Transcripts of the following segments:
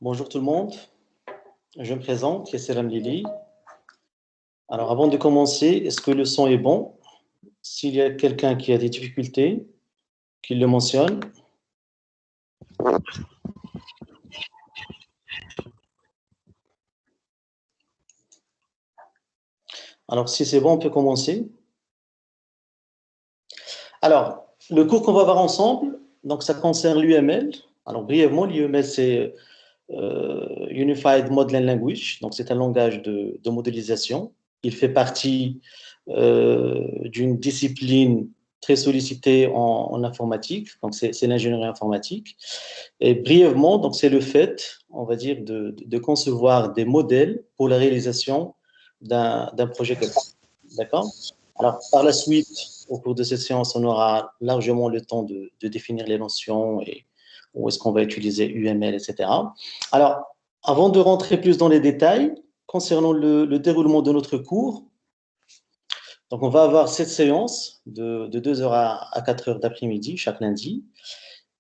Bonjour tout le monde, je me présente, Yasser Amlili. Alors avant de commencer, est-ce que le son est bon? S'il y a quelqu'un qui a des difficultés, qu'il le mentionne. Alors si c'est bon, on peut commencer. Alors, le cours qu'on va voir ensemble, donc ça concerne l'UML. Alors brièvement, l'UML c'est Unified Modeling Language, donc c'est un langage de modélisation. Il fait partie d'une discipline très sollicitée en informatique, donc c'est l'ingénierie informatique. Et brièvement, donc c'est le fait, on va dire, de concevoir des modèles pour la réalisation d'un projet quelconque. D'accord? Alors, par la suite, au cours de cette séance, on aura largement le temps de définir les notions et où est-ce qu'on va utiliser UML, etc. Alors, avant de rentrer plus dans les détails, concernant le déroulement de notre cours, donc on va avoir cette séance de 2 heures à 4 heures d'après-midi, chaque lundi.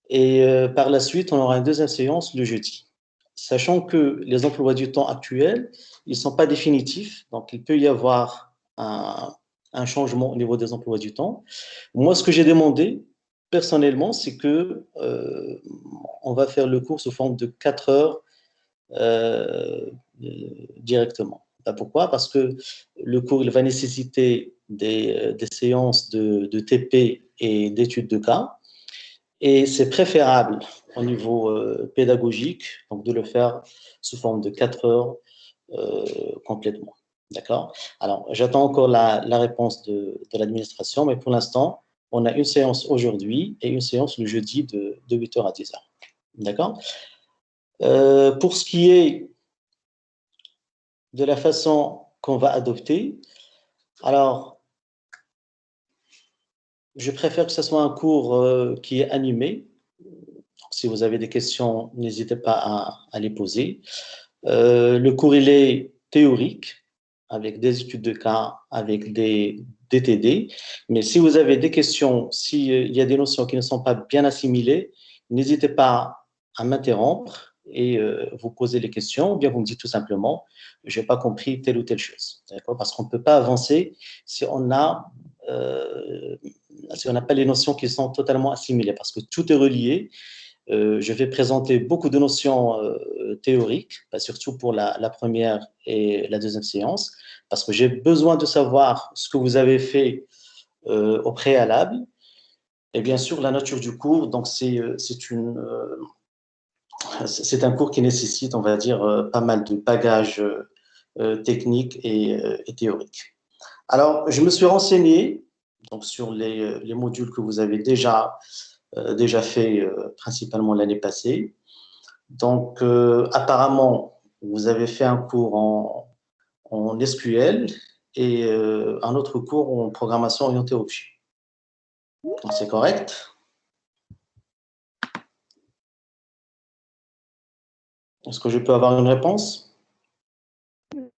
Et par la suite, on aura une deuxième séance le jeudi. Sachant que les emplois du temps actuels, ils ne sont pas définitifs, donc il peut y avoir un changement au niveau des emplois du temps. Moi, ce que j'ai demandé personnellement, c'est que on va faire le cours sous forme de 4 heures euh, directement. Pourquoi? Parce que le cours il va nécessiter des séances de TP et d'études de cas. Et c'est préférable au niveau pédagogique donc de le faire sous forme de 4 heures complètement. D'accord? Alors, j'attends encore la réponse de l'administration, mais pour l'instant, on a une séance aujourd'hui et une séance le jeudi de 8 heures à 10 heures. D'accord? Pour ce qui est de la façon qu'on va adopter, alors, je préfère que ce soit un cours qui est animé. Donc, si vous avez des questions, n'hésitez pas à les poser. Le cours, il est théorique, avec des études de cas, avec des TD. Mais si vous avez des questions, s'il y a des notions qui ne sont pas bien assimilées, n'hésitez pas à m'interrompre et vous poser les questions, ou bien vous me dites tout simplement, je n'ai pas compris telle ou telle chose. D'accord? Parce qu'on ne peut pas avancer si euh, si on n'a pas les notions qui sont totalement assimilées, parce que tout est relié. Je vais présenter beaucoup de notions théoriques, surtout pour la première et la deuxième séance, parce que j'ai besoin de savoir ce que vous avez fait au préalable, et bien sûr la nature du cours. Donc c'est un cours qui nécessite, on va dire, pas mal de bagages techniques et théoriques. Alors, je me suis renseigné donc, sur les modules que vous avez déjà fait principalement l'année passée. Donc, apparemment, vous avez fait un cours en SQL et un autre cours en programmation orientée objet. C'est correct? Est-ce que je peux avoir une réponse? Oui,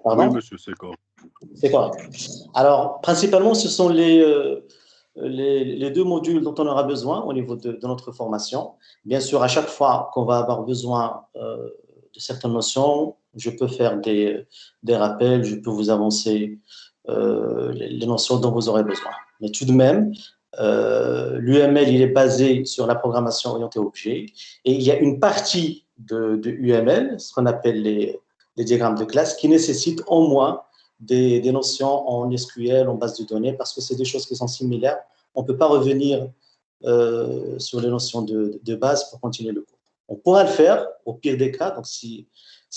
Pardon? monsieur, c'est correct. C'est correct. Alors, principalement, ce sont les deux modules dont on aura besoin au niveau de notre formation. Bien sûr, à chaque fois qu'on va avoir besoin de certaines notions, je peux faire des rappels, je peux vous avancer les notions dont vous aurez besoin. Mais tout de même, l'UML, il est basé sur la programmation orientée objet et il y a une partie de UML, ce qu'on appelle les diagrammes de classe, qui nécessite au moins des notions en SQL, en base de données, parce que c'est des choses qui sont similaires. On ne peut pas revenir sur les notions de base pour continuer le cours. On pourra le faire au pire des cas, donc si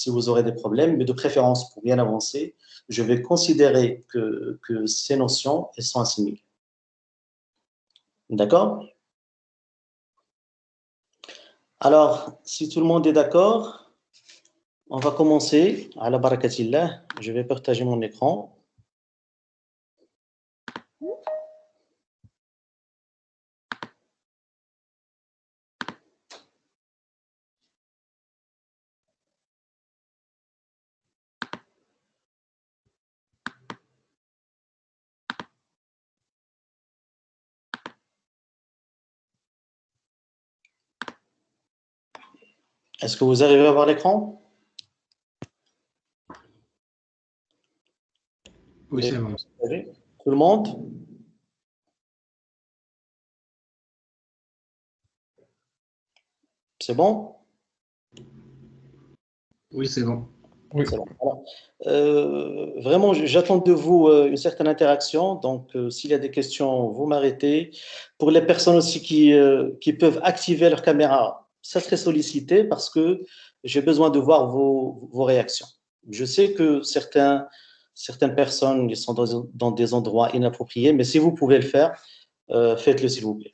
vous aurez des problèmes, mais de préférence pour bien avancer, je vais considérer que ces notions, elles sont assimilées. D'accord? Alors, si tout le monde est d'accord, on va commencer. À la barakatillah, je vais partager mon écran. Est-ce que vous arrivez à voir l'écran? Oui, c'est bon. Tout le monde? C'est bon? Oui, c'est bon. Oui. C'est bon. Alors, vraiment, j'attends de vous une certaine interaction. Donc, s'il y a des questions, vous m'arrêtez. Pour les personnes aussi qui peuvent activer leur caméra, ça serait sollicité parce que j'ai besoin de voir vos réactions. Je sais que certaines personnes ils sont dans des endroits inappropriés, mais si vous pouvez le faire, faites-le s'il vous plaît.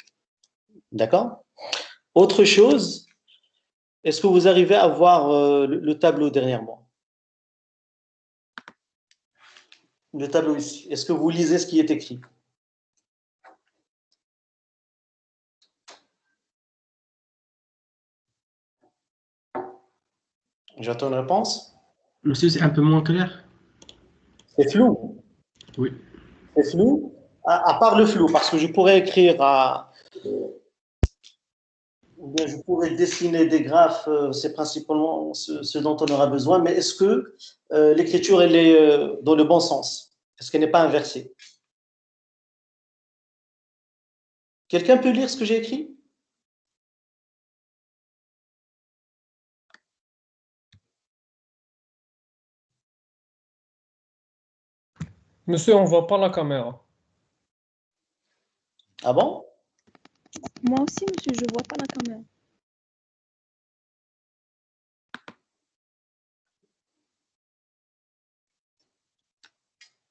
D'accord? Autre chose, est-ce que vous arrivez à voir le tableau dernièrement? Le tableau ici. Est-ce que vous lisez ce qui est écrit? J'attends une réponse. Monsieur, c'est un peu moins clair? C'est flou. Oui. C'est flou. À part le flou, parce que je pourrais écrire ou bien je pourrais dessiner des graphes, c'est principalement ce dont on aura besoin, mais est-ce que l'écriture, elle est dans le bon sens? Est-ce qu'elle n'est pas inversée? Quelqu'un peut lire ce que j'ai écrit? Monsieur, on ne voit pas la caméra. Ah bon? Moi aussi, monsieur, je vois pas la caméra.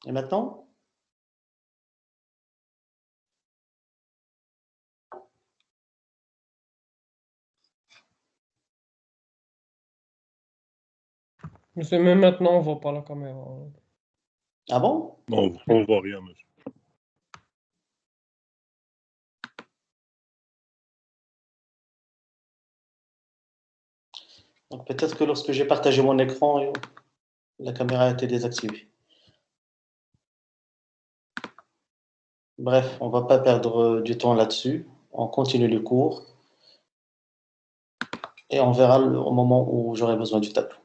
Et maintenant? Monsieur, même maintenant, on ne voit pas la caméra. Ah bon? Non, on ne voit rien, monsieur. Donc peut-être que lorsque j'ai partagé mon écran, la caméra a été désactivée. Bref, on ne va pas perdre du temps là-dessus. On continue le cours et on verra au moment où j'aurai besoin du tableau.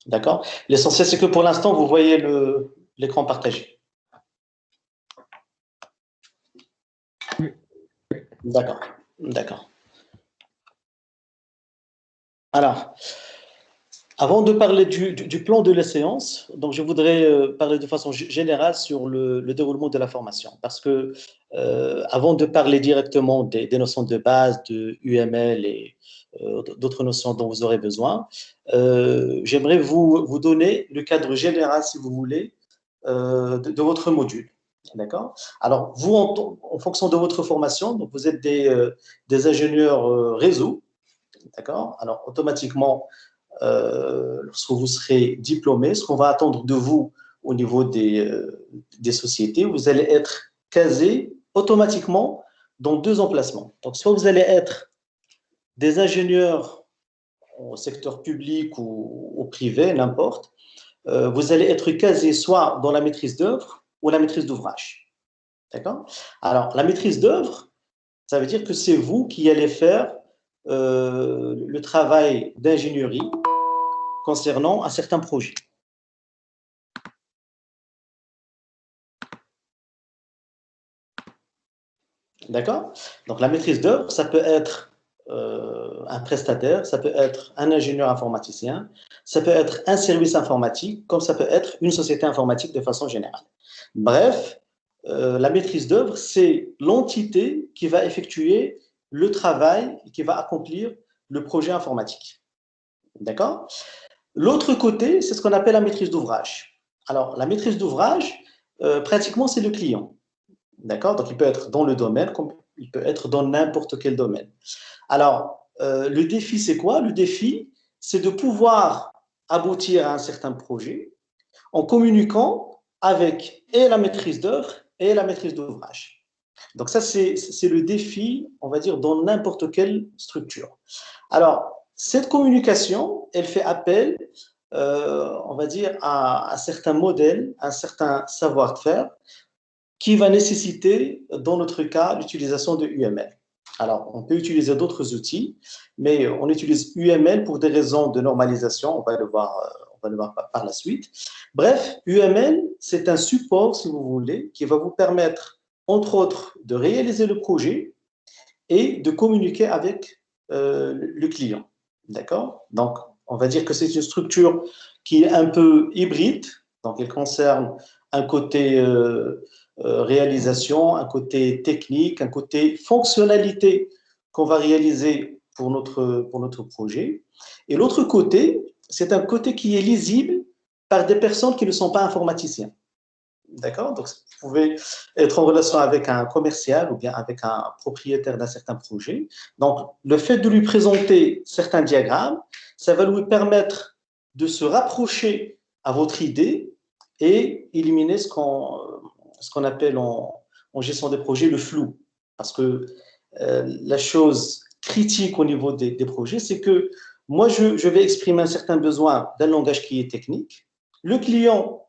D'accord? L'essentiel, c'est que pour l'instant, vous voyez l'écran partagé. Oui. D'accord. D'accord. Alors, avant de parler du plan de la séance, donc je voudrais parler de façon générale sur le déroulement de la formation. Parce que avant de parler directement des notions de base, de UML et d'autres notions dont vous aurez besoin, j'aimerais vous donner le cadre général, si vous voulez, de votre module. D'accord? Alors, vous, en fonction de votre formation, donc vous êtes des ingénieurs réseau. D'accord? Alors, automatiquement, lorsque vous serez diplômé, ce qu'on va attendre de vous au niveau des sociétés, vous allez être casé automatiquement dans deux emplacements. Donc, soit vous allez être des ingénieurs au secteur public ou au privé, n'importe, vous allez être casé soit dans la maîtrise d'œuvre ou la maîtrise d'ouvrage. D'accord? Alors, la maîtrise d'œuvre, ça veut dire que c'est vous qui allez faire le travail d'ingénierie concernant un certain projet. D'accord? Donc, la maîtrise d'œuvre, ça peut être un prestataire, ça peut être un ingénieur informaticien, ça peut être un service informatique, comme ça peut être une société informatique de façon générale. Bref, la maîtrise d'œuvre, c'est l'entité qui va effectuer le travail et qui va accomplir le projet informatique. D'accord? L'autre côté, c'est ce qu'on appelle la maîtrise d'ouvrage. Alors, la maîtrise d'ouvrage, pratiquement, c'est le client. D'accord? Donc, il peut être dans le domaine, comme il peut être dans n'importe quel domaine. Alors, le défi, c'est quoi? Le défi, c'est de pouvoir aboutir à un certain projet en communiquant avec et la maîtrise d'œuvre et la maîtrise d'ouvrage. Donc, ça, c'est le défi, on va dire, dans n'importe quelle structure. Alors, cette communication, elle fait appel, on va dire, à un certain modèle, un certain savoir-faire qui va nécessiter, dans notre cas, l'utilisation de UML. Alors, on peut utiliser d'autres outils, mais on utilise UML pour des raisons de normalisation. On va le voir par la suite. Bref, UML, c'est un support, si vous voulez, qui va vous permettre, entre autres, de réaliser le projet et de communiquer avec le client. D'accord? Donc, on va dire que c'est une structure qui est un peu hybride. Donc, elle concerne un côté réalisation, un côté technique, un côté fonctionnalité qu'on va réaliser pour notre projet. Et l'autre côté, c'est un côté qui est lisible par des personnes qui ne sont pas informaticiens. D'accord? Donc, vous pouvez être en relation avec un commercial ou bien avec un propriétaire d'un certain projet. Donc, le fait de lui présenter certains diagrammes, ça va lui permettre de se rapprocher à votre idée et éliminer ce qu'on appelle en gestion des projets le flou. Parce que la chose critique au niveau des projets, c'est que moi, je vais exprimer un certain besoin d'un langage qui est technique. Le client,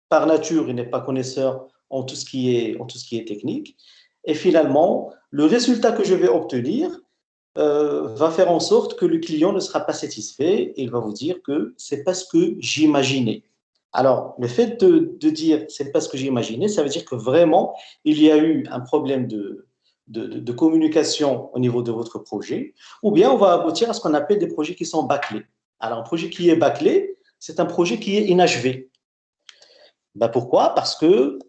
par nature, il n'est pas connaisseur en tout ce qui est technique. Et finalement, le résultat que je vais obtenir va faire en sorte que le client ne sera pas satisfait et il va vous dire que c'est pas ce que j'imaginais. Alors, le fait de dire c'est pas ce que j'imaginais, ça veut dire que vraiment, il y a eu un problème de communication au niveau de votre projet, ou bien on va aboutir à ce qu'on appelle des projets qui sont bâclés. Alors, un projet qui est bâclé, c'est un projet qui est inachevé. Ben pourquoi? Parce que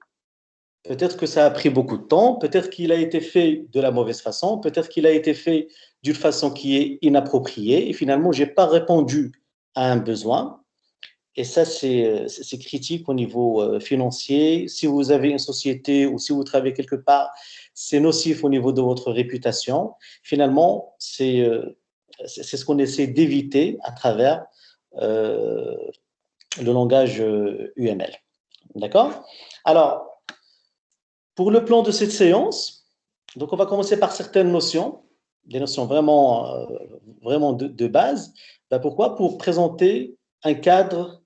peut-être que ça a pris beaucoup de temps, peut-être qu'il a été fait de la mauvaise façon, peut-être qu'il a été fait d'une façon qui est inappropriée, et finalement, je n'ai pas répondu à un besoin. Et ça, c'est critique au niveau financier. Si vous avez une société ou si vous travaillez quelque part, c'est nocif au niveau de votre réputation. Finalement, c'est ce qu'on essaie d'éviter à travers le langage UML. D'accord? Alors, pour le plan de cette séance, donc on va commencer par certaines notions, des notions vraiment de base. Ben pourquoi? Pour présenter un cadre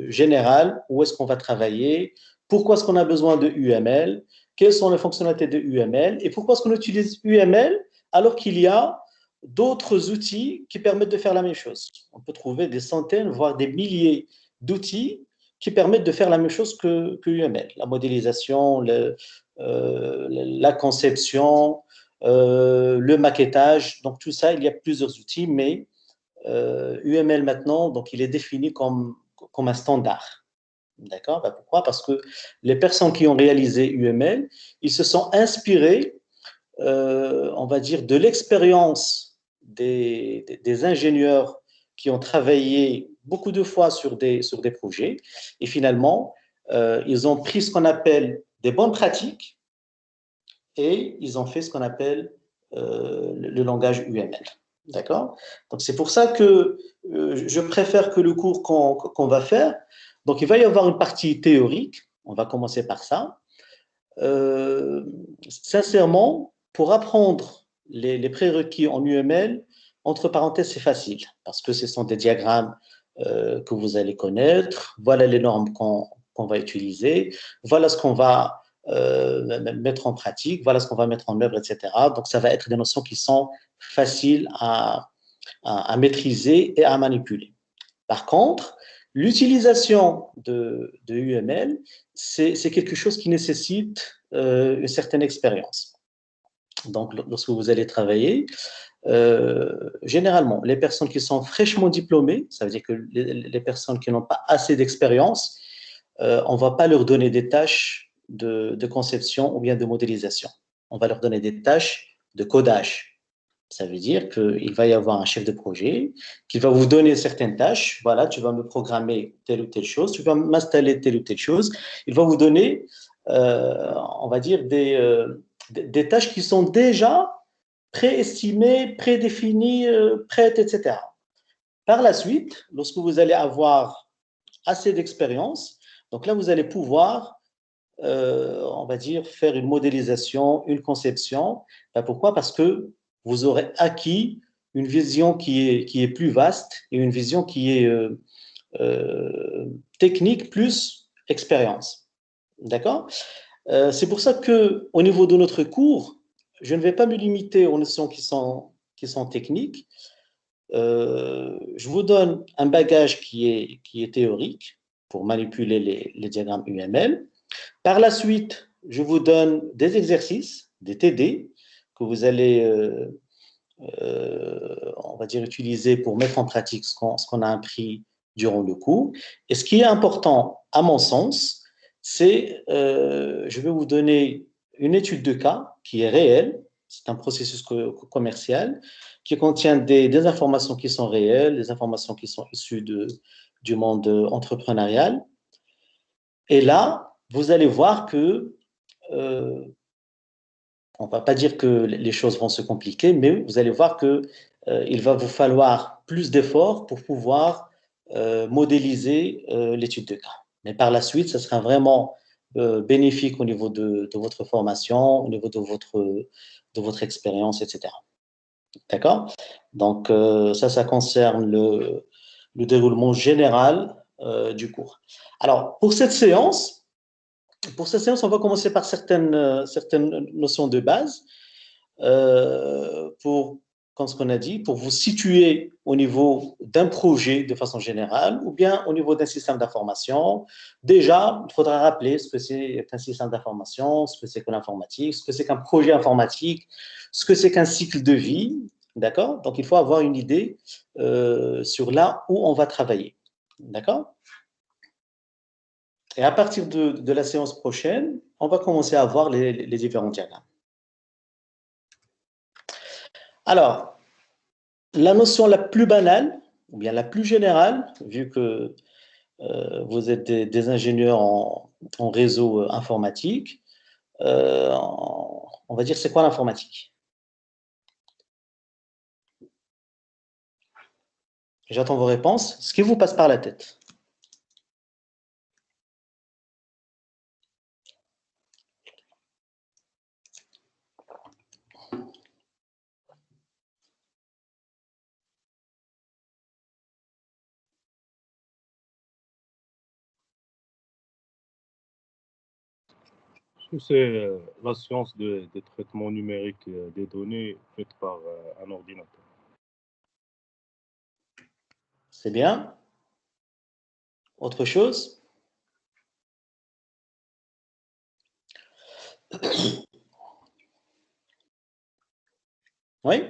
général, où est-ce qu'on va travailler, pourquoi est-ce qu'on a besoin de UML, quelles sont les fonctionnalités de UML et pourquoi est-ce qu'on utilise UML alors qu'il y a d'autres outils qui permettent de faire la même chose. On peut trouver des centaines, voire des milliers d'outils qui permettent de faire la même chose que UML. La modélisation, la conception, le maquettage, donc tout ça, il y a plusieurs outils, mais UML maintenant, donc il est défini comme un standard. D'accord? Ben pourquoi? Parce que les personnes qui ont réalisé UML, ils se sont inspirés, on va dire, de l'expérience des ingénieurs qui ont travaillé beaucoup de fois sur des projets. Et finalement, ils ont pris ce qu'on appelle des bonnes pratiques et ils ont fait ce qu'on appelle le langage UML. D'accord? Donc, c'est pour ça que je préfère que le cours qu'on va faire, donc il va y avoir une partie théorique, on va commencer par ça. Sincèrement, pour apprendre les prérequis en UML, entre parenthèses, c'est facile, parce que ce sont des diagrammes que vous allez connaître, voilà les normes qu'on va utiliser, voilà ce qu'on va mettre en pratique, voilà ce qu'on va mettre en œuvre, etc. Donc, ça va être des notions qui sont faciles à maîtriser et à manipuler. Par contre, l'utilisation de UML, c'est quelque chose qui nécessite une certaine expérience. Donc, lorsque vous allez travailler, généralement, les personnes qui sont fraîchement diplômées, ça veut dire que les personnes qui n'ont pas assez d'expérience, on ne va pas leur donner des tâches de conception ou bien de modélisation. On va leur donner des tâches de codage. Ça veut dire qu'il va y avoir un chef de projet qui va vous donner certaines tâches. Voilà, tu vas me programmer telle ou telle chose, tu vas m'installer telle ou telle chose. Il va vous donner, on va dire, des tâches qui sont déjà préestimées, prédéfinies, prêtes, etc. Par la suite, lorsque vous allez avoir assez d'expérience, donc là, vous allez pouvoir, on va dire, faire une modélisation, une conception. Ben pourquoi? Parce que vous aurez acquis une vision qui est plus vaste et une vision qui est technique plus expérience. D'accord? C'est pour ça qu'au niveau de notre cours, je ne vais pas me limiter aux notions qui sont techniques. Je vous donne un bagage qui est théorique pour manipuler les diagrammes UML. Par la suite, je vous donne des exercices, des TD, que vous allez, on va dire, utiliser pour mettre en pratique ce qu'on a appris durant le cours. Et ce qui est important, à mon sens, c'est, je vais vous donner une étude de cas qui est réelle. C'est un processus commercial qui contient des informations qui sont réelles, des informations qui sont issues du monde entrepreneurial. Et là, vous allez voir que, on ne va pas dire que les choses vont se compliquer, mais vous allez voir qu'il va vous falloir plus d'efforts pour pouvoir modéliser l'étude de cas. Mais par la suite, ça sera vraiment bénéfique au niveau de votre formation, au niveau de votre expérience, etc. D'accord? Donc, ça concerne le déroulement général du cours. Alors, pour cette séance, on va commencer par certaines notions de base comme ce qu'on a dit, pour vous situer au niveau d'un projet de façon générale ou bien au niveau d'un système d'information. Déjà, il faudra rappeler ce que c'est qu'un système d'information, ce que c'est que l'informatique, ce que c'est qu'un projet informatique, ce que c'est qu'un cycle de vie. D'accord? Donc, il faut avoir une idée sur là où on va travailler. D'accord? Et à partir de la séance prochaine, on va commencer à voir les différents diagrammes. Alors, la notion la plus banale, ou bien la plus générale, vu que vous êtes des ingénieurs en réseau informatique, on va dire c'est quoi l'informatique? J'attends vos réponses. Ce qui vous passe par la tête. C'est la science des traitements numériques des données faites par un ordinateur. C'est bien. Autre chose? Oui?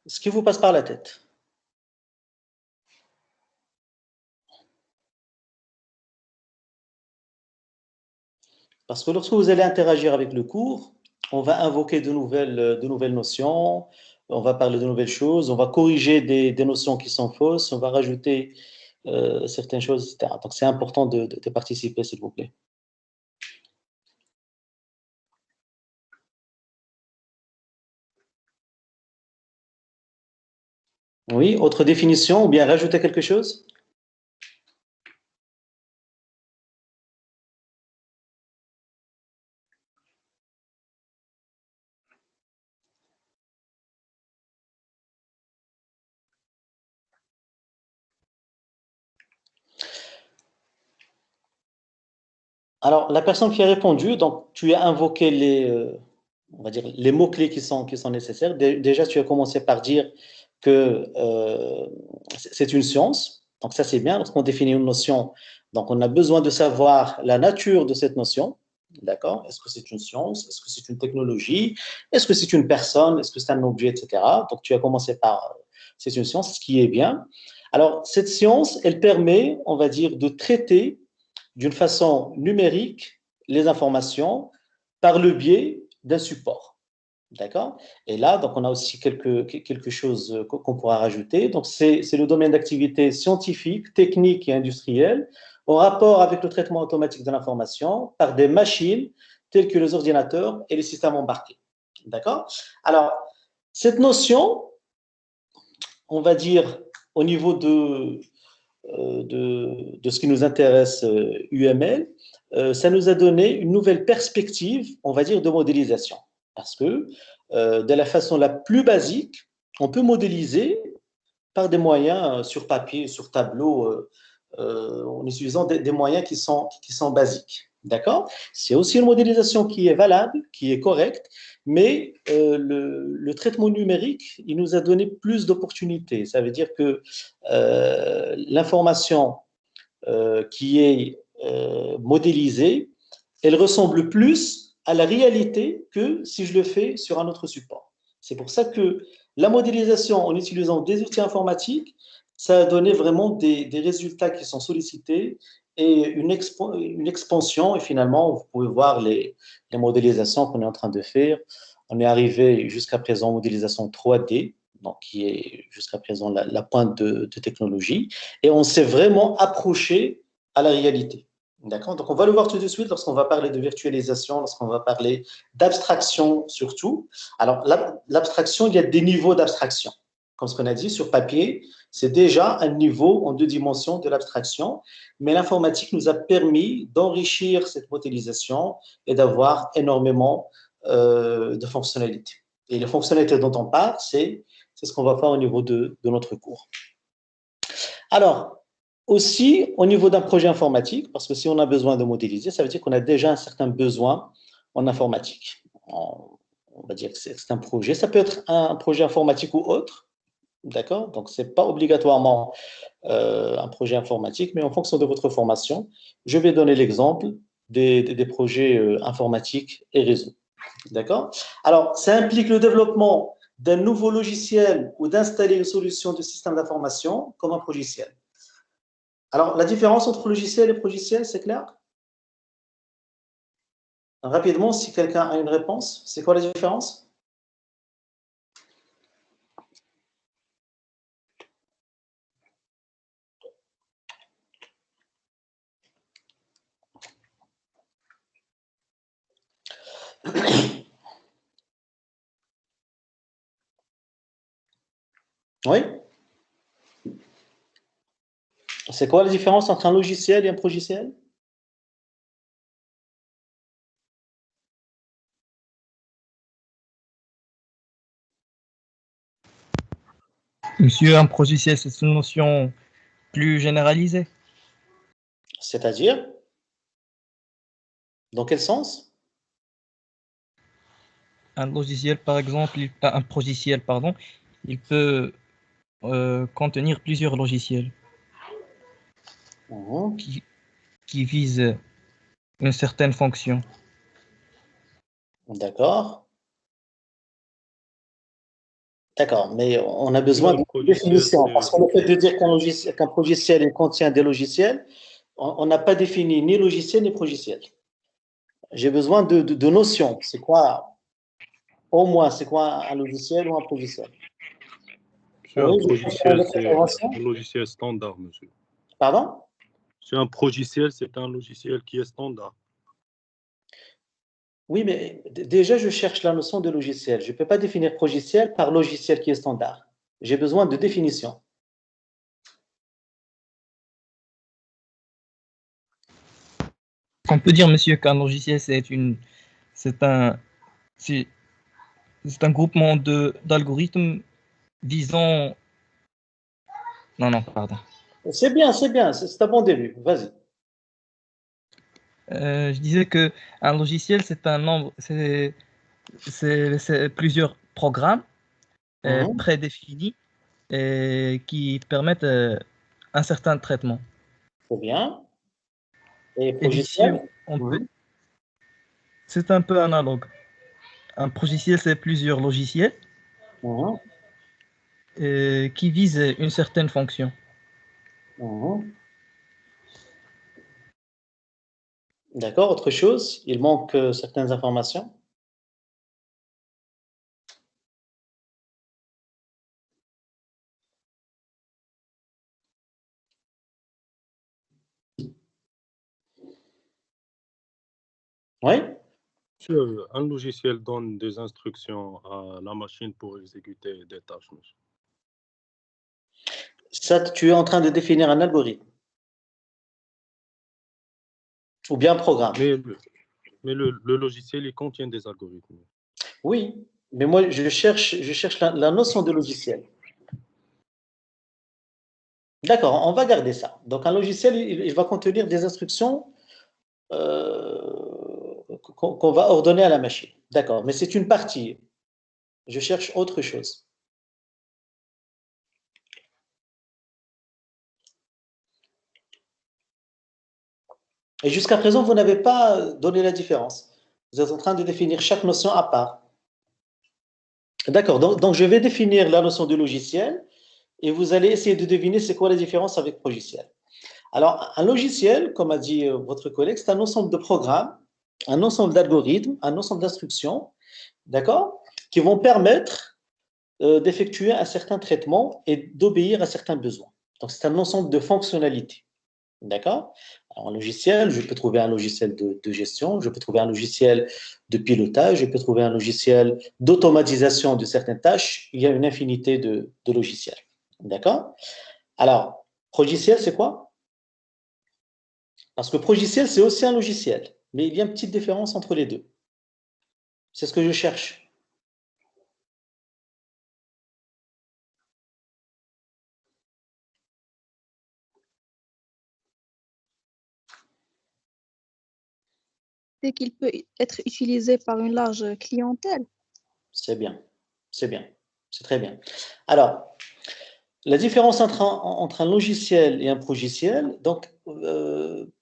Ce qui vous passe par la tête. Parce que lorsque vous allez interagir avec le cours, on va invoquer de nouvelles notions, on va parler de nouvelles choses, on va corriger des notions qui sont fausses, on va rajouter certaines choses, etc. Donc, c'est important de participer, s'il vous plaît. Oui, autre définition ou bien rajouter quelque chose? Alors, la personne qui a répondu, donc tu as invoqué on va dire, les mots-clés qui sont nécessaires. Déjà, tu as commencé par dire que c'est une science. Donc, ça, c'est bien. Lorsqu'on définit une notion, donc on a besoin de savoir la nature de cette notion. D'accord? Est-ce que c'est une science? Est-ce que c'est une technologie? Est-ce que c'est une personne? Est-ce que c'est un objet, etc. Donc, tu as commencé par c'est une science, ce qui est bien. Alors, cette science, elle permet, on va dire, de traiter d'une façon numérique les informations par le biais d'un support. D'accord? Et là, donc, on a aussi quelque chose qu'on pourra rajouter. Donc, c'est le domaine d'activité scientifique, technique et industrielle en rapport avec le traitement automatique de l'information par des machines telles que les ordinateurs et les systèmes embarqués. D'accord? Alors, cette notion, on va dire, au niveau de ce qui nous intéresse UML, ça nous a donné une nouvelle perspective, on va dire, de modélisation. Parce que de la façon la plus basique, on peut modéliser par des moyens sur papier, sur tableau, en utilisant des moyens qui sont basiques. D'accord? C'est aussi une modélisation qui est valable, qui est correcte, mais le traitement numérique, il nous a donné plus d'opportunités. Ça veut dire que l'information qui est modélisée, elle ressemble plus à la réalité que si je le fais sur un autre support. C'est pour ça que la modélisation en utilisant des outils informatiques, ça a donné vraiment des résultats qui sont sollicités et une expansion. Et finalement, vous pouvez voir les modélisations qu'on est en train de faire. On est arrivé jusqu'à présent en modélisation 3D, donc qui est jusqu'à présent la pointe de technologie. Et on s'est vraiment approché à la réalité. D'accord? Donc, on va le voir tout de suite lorsqu'on va parler de virtualisation, lorsqu'on va parler d'abstraction surtout. Alors, l'abstraction, il y a des niveaux d'abstraction. Comme ce qu'on a dit, sur papier, c'est déjà un niveau en 2 dimensions de l'abstraction, mais l'informatique nous a permis d'enrichir cette modélisation et d'avoir énormément de fonctionnalités. Et les fonctionnalités dont on parle, c'est ce qu'on va faire au niveau de notre cours. Alors, aussi, au niveau d'un projet informatique, parce que si on a besoin de modéliser, ça veut dire qu'on a déjà un certain besoin en informatique. On va dire que c'est un projet. Ça peut être un projet informatique ou autre, d'accord? Donc, ce n'est pas obligatoirement un projet informatique, mais en fonction de votre formation, je vais donner l'exemple des projets informatiques et réseau, d'accord? Alors, ça implique le développement d'un nouveau logiciel ou d'installer une solution de système d'information comme un logiciel. Alors, la différence entre logiciel et progiciel, c'est clair? Rapidement, si quelqu'un a une réponse, c'est quoi la différence? Oui? C'est quoi la différence entre un logiciel et un progiciel? Monsieur, un logiciel, c'est une notion plus généralisée. C'est-à-dire? Dans quel sens? Un logiciel, par exemple, un logiciel, pardon, il peut contenir plusieurs logiciels qui visent une certaine fonction. D'accord. D'accord, mais on a besoin de définition. Parce que le fait de dire qu'un logiciel il contient des logiciels, on n'a pas défini ni logiciel ni progiciel. J'ai besoin de notions. C'est quoi, au moins, c'est quoi un logiciel ou un progiciel? Un Oui, logiciel, c'est un logiciel standard, monsieur. Pardon? C'est un logiciel, c'est un logiciel qui est standard. Oui, mais déjà, je cherche la notion de logiciel. Je ne peux pas définir logiciel par logiciel qui est standard. J'ai besoin de définition. On peut dire, monsieur, qu'un logiciel, c'est un groupement d'algorithmes visant... Non, pardon. C'est bien, c'est un bon début. Vas-y. Je disais que un logiciel, c'est plusieurs programmes prédéfinis qui permettent un certain traitement. C'est bien. Et ici, c'est un peu analogue. Un logiciel, c'est plusieurs logiciels qui visent une certaine fonction. D'accord, autre chose? Il manque certaines informations. Oui? Un logiciel donne des instructions à la machine pour exécuter des tâches. Ça, tu es en train de définir un algorithme. Ou bien un programme. Mais le logiciel, il contient des algorithmes. Oui, mais moi, je cherche la notion de logiciel. D'accord, on va garder ça. Donc, un logiciel, il va contenir des instructions qu'on va ordonner à la machine. D'accord, mais c'est une partie. Je cherche autre chose. Et jusqu'à présent, vous n'avez pas donné la différence. Vous êtes en train de définir chaque notion à part. D'accord, donc je vais définir la notion de logiciel et vous allez essayer de deviner c'est quoi la différence avec logiciel. Alors, un logiciel, comme a dit votre collègue, c'est un ensemble de programmes, un ensemble d'algorithmes, un ensemble d'instructions, d'accord, qui vont permettre d'effectuer un certain traitement et d'obéir à certains besoins. Donc, c'est un ensemble de fonctionnalités. D'accord? Alors, un logiciel, je peux trouver un logiciel de gestion, je peux trouver un logiciel de pilotage, je peux trouver un logiciel d'automatisation de certaines tâches. Il y a une infinité de logiciels. D'accord? Alors, logiciel, c'est quoi? Parce que logiciel, c'est aussi un logiciel, mais il y a une petite différence entre les deux. C'est ce que je cherche. C'est qu'il peut être utilisé par une large clientèle. C'est bien, c'est bien, c'est très bien. Alors, la différence entre un logiciel et un progiciel, donc,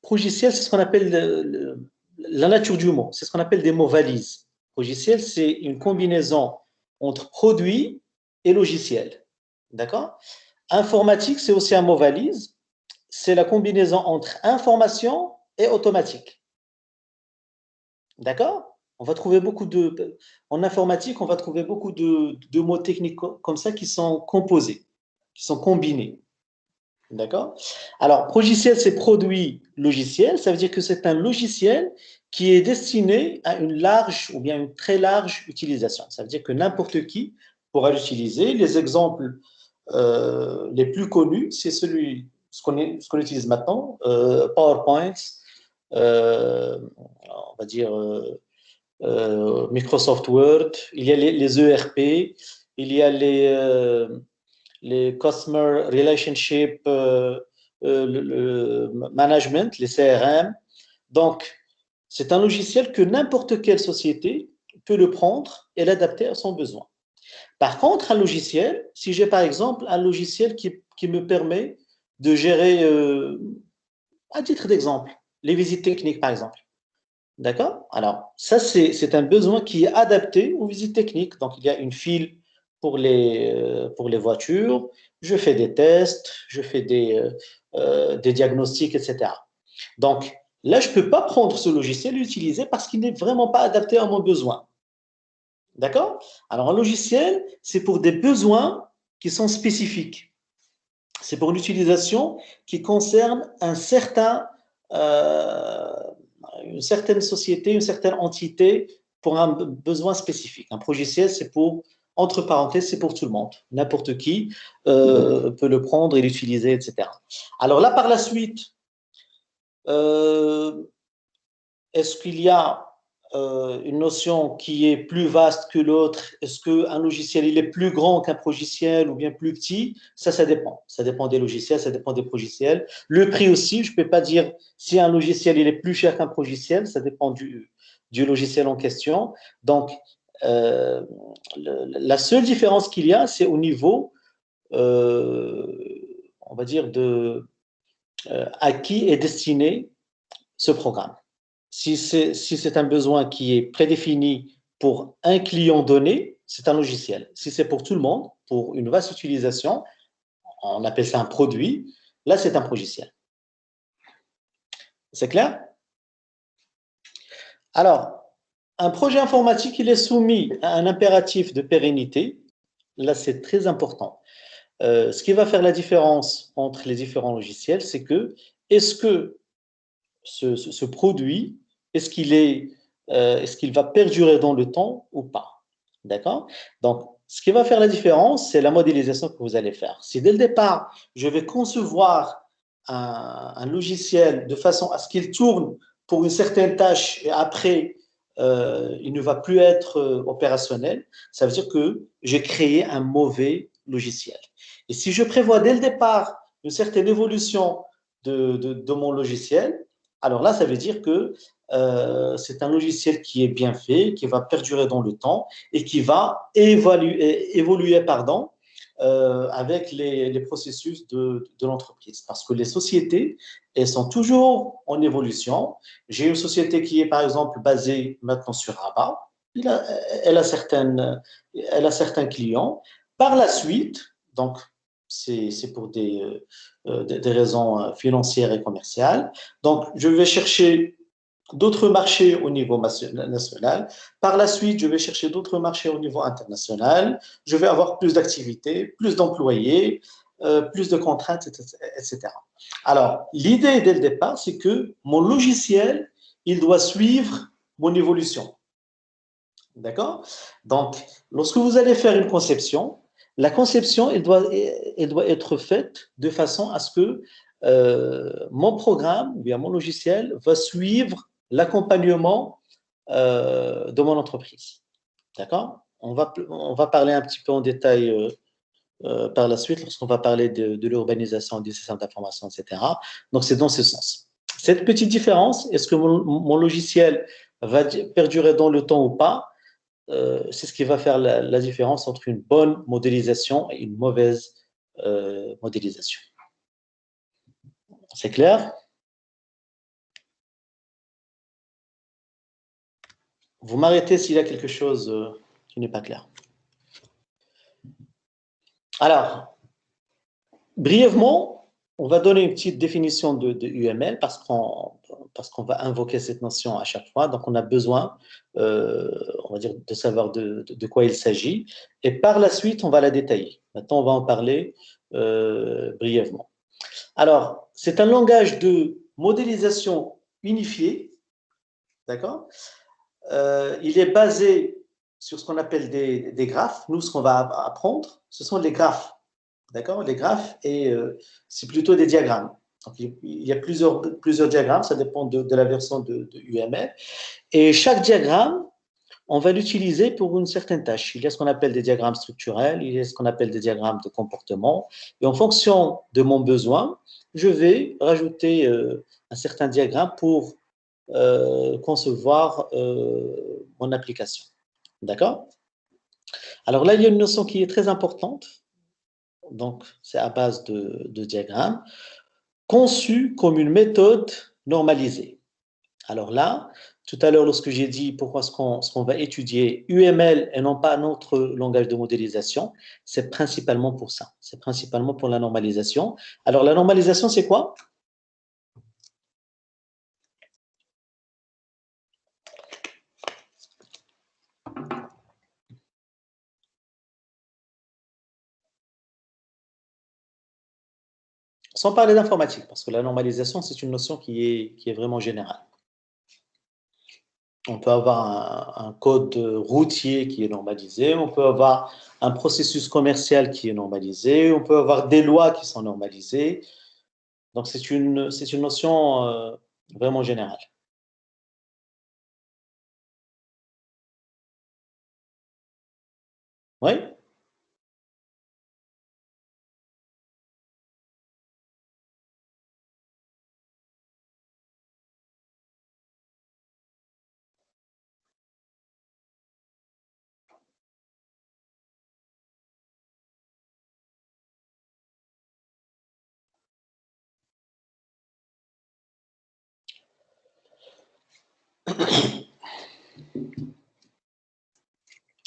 progiciel, c'est ce qu'on appelle la nature du mot, c'est ce qu'on appelle des mots valises. Progiciel, c'est une combinaison entre produit et logiciel. D'accord? Informatique, c'est aussi un mot valise, c'est la combinaison entre information et automatique. D'accord? On va trouver beaucoup de. En informatique, on va trouver beaucoup de mots techniques comme ça qui sont composés, qui sont combinés. D'accord? Alors, logiciel, c'est produit logiciel. Ça veut dire que c'est un logiciel qui est destiné à une large ou bien une très large utilisation. Ça veut dire que n'importe qui pourra l'utiliser. Les exemples les plus connus, c'est ce qu'on utilise maintenant, PowerPoint, on va dire Microsoft Word, il y a les ERP, il y a les Customer Relationship le Management, les CRM. Donc, c'est un logiciel que n'importe quelle société peut le prendre et l'adapter à son besoin. Par contre, un logiciel, si j'ai par exemple un logiciel qui me permet de gérer, à titre d'exemple, les visites techniques par exemple. D'accord? Alors, ça, c'est un besoin qui est adapté aux visites techniques. Donc, il y a une file pour les voitures, je fais des tests, je fais des diagnostics, etc. Donc, là, je ne peux pas prendre ce logiciel et l'utiliser parce qu'il n'est vraiment pas adapté à mon besoin. D'accord? Alors, un logiciel, c'est pour des besoins qui sont spécifiques. C'est pour une utilisation qui concerne une certaine société, une certaine entité pour un besoin spécifique. Un logiciel, c'est pour, entre parenthèses, c'est pour tout le monde. N'importe qui peut le prendre et l'utiliser, etc. Alors là, par la suite, est-ce qu'il y a une notion qui est plus vaste que l'autre? Est-ce qu'un logiciel il est plus grand qu'un logiciel ou bien plus petit? Ça dépend. Ça dépend des logiciels, ça dépend des logiciels. Le prix aussi, je ne peux pas dire si un logiciel il est plus cher qu'un logiciel, ça dépend du logiciel en question. Donc, la seule différence qu'il y a, c'est au niveau, on va dire, à qui est destiné ce programme. Si c'est un besoin qui est prédéfini pour un client donné, c'est un logiciel. Si c'est pour tout le monde, pour une vaste utilisation, on appelle ça un produit, là c'est un logiciel. C'est clair? Alors, un projet informatique, il est soumis à un impératif de pérennité. Là, c'est très important. Ce qui va faire la différence entre les différents logiciels, c'est que est-ce que ce produit, est-ce qu'il va perdurer dans le temps ou pas? D'accord? Donc, ce qui va faire la différence, c'est la modélisation que vous allez faire. Si dès le départ, je vais concevoir un logiciel de façon à ce qu'il tourne pour une certaine tâche et après, il ne va plus être opérationnel, ça veut dire que j'ai créé un mauvais logiciel. Et si je prévois dès le départ une certaine évolution de mon logiciel, alors là, ça veut dire que c'est un logiciel qui est bien fait, qui va perdurer dans le temps et qui va évoluer pardon, avec les processus de l'entreprise. Parce que les sociétés, elles sont toujours en évolution. J'ai une société qui est, par exemple, basée maintenant sur Rabat. Elle a certains clients. Par la suite, donc, c'est pour des raisons financières et commerciales. Donc, je vais chercher d'autres marchés au niveau national. Par la suite, je vais chercher d'autres marchés au niveau international. Je vais avoir plus d'activités, plus d'employés, plus de contraintes, etc. Alors, l'idée dès le départ, c'est que mon logiciel, il doit suivre mon évolution. D'accord? Donc, lorsque vous allez faire une conception, la conception, elle doit être faite de façon à ce que mon programme ou bien mon logiciel va suivre l'accompagnement de mon entreprise. D'accord? On va parler un petit peu en détail par la suite lorsqu'on va parler de l'urbanisation des systèmes d'information, etc. Donc, c'est dans ce sens. Cette petite différence, est-ce que mon logiciel va perdurer dans le temps ou pas? C'est ce qui va faire la différence entre une bonne modélisation et une mauvaise modélisation. C'est clair? Vous m'arrêtez s'il y a quelque chose qui n'est pas clair. Alors, brièvement, on va donner une petite définition de UML parce qu'on va invoquer cette notion à chaque fois. Donc, on a besoin, on va dire, de savoir de quoi il s'agit. Et par la suite, on va la détailler. Maintenant, on va en parler brièvement. Alors, c'est un langage de modélisation unifié, d'accord? Il est basé sur ce qu'on appelle des graphes. Nous, ce qu'on va apprendre, ce sont les graphes. D'accord? Les graphes, c'est plutôt des diagrammes. Donc, il y a plusieurs diagrammes, ça dépend de la version de UML. Et chaque diagramme, on va l'utiliser pour une certaine tâche. Il y a ce qu'on appelle des diagrammes structurels, il y a ce qu'on appelle des diagrammes de comportement. Et en fonction de mon besoin, je vais rajouter un certain diagramme pour concevoir mon application. D'accord? Alors là, il y a une notion qui est très importante. Donc, c'est à base de diagrammes, conçu comme une méthode normalisée. Alors là, tout à l'heure, lorsque j'ai dit pourquoi est-ce qu'on va étudier UML et non pas un autre langage de modélisation, c'est principalement pour ça. C'est principalement pour la normalisation. Alors, la normalisation, c'est quoi? Sans parler d'informatique, parce que la normalisation, c'est une notion qui est vraiment générale. On peut avoir un code routier qui est normalisé, on peut avoir un processus commercial qui est normalisé, on peut avoir des lois qui sont normalisées. Donc, c'est une notion vraiment générale. Oui?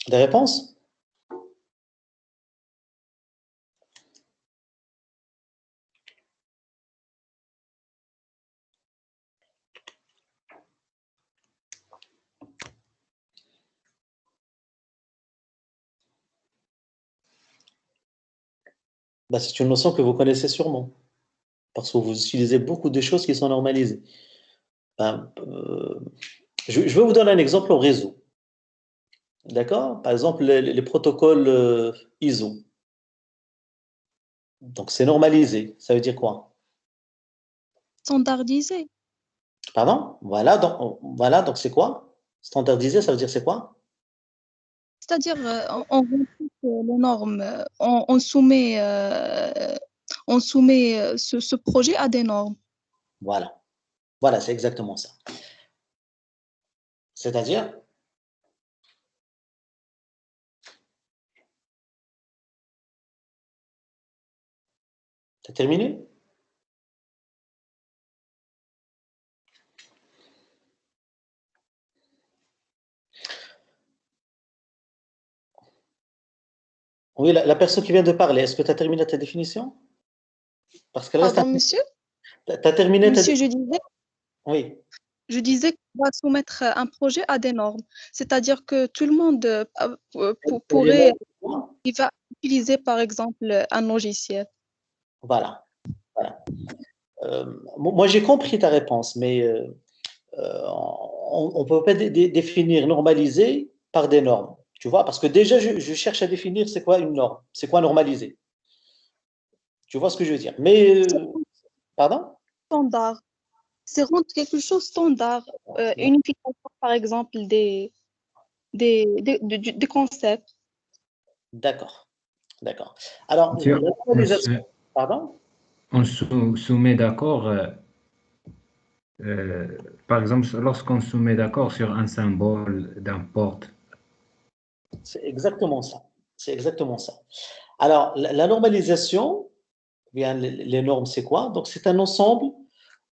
Des réponses? Ben, c'est une notion que vous connaissez sûrement, parce que vous utilisez beaucoup de choses qui sont normalisées. Ben, je vais vous donner un exemple au réseau. D'accord? Par exemple, les protocoles ISO. Donc, c'est normalisé. Ça veut dire quoi? Standardisé. Pardon? Voilà, donc c'est quoi? Standardisé, ça veut dire c'est quoi? C'est-à-dire, on remplit les normes, on soumet on soumet ce projet à des normes. Voilà. Voilà, c'est exactement ça. C'est-à-dire, t'as terminé? Oui, la personne qui vient de parler, est-ce que tu as terminé ta définition? Parce que là, Pardon, monsieur? tu as terminé ta Monsieur, définition? Oui, je disais qu'on va soumettre un projet à des normes. C'est-à-dire que tout le monde pourrait, il va utiliser par exemple un logiciel. voilà. Voilà. Moi, j'ai compris ta réponse, mais on ne peut pas définir normaliser par des normes. Tu vois, parce que déjà, je cherche à définir c'est quoi une norme, c'est quoi normaliser. Tu vois ce que je veux dire? Mais, pardon? Standard. C'est rendre quelque chose standard. Unification, par exemple, des concepts. D'accord, d'accord. Alors, la Monsieur, normalisation, pardon? on se met d'accord, par exemple, lorsqu'on se met d'accord sur un symbole d'un porte. C'est exactement ça. C'est exactement ça. Alors, la normalisation, bien, les normes, c'est quoi? Donc, c'est un ensemble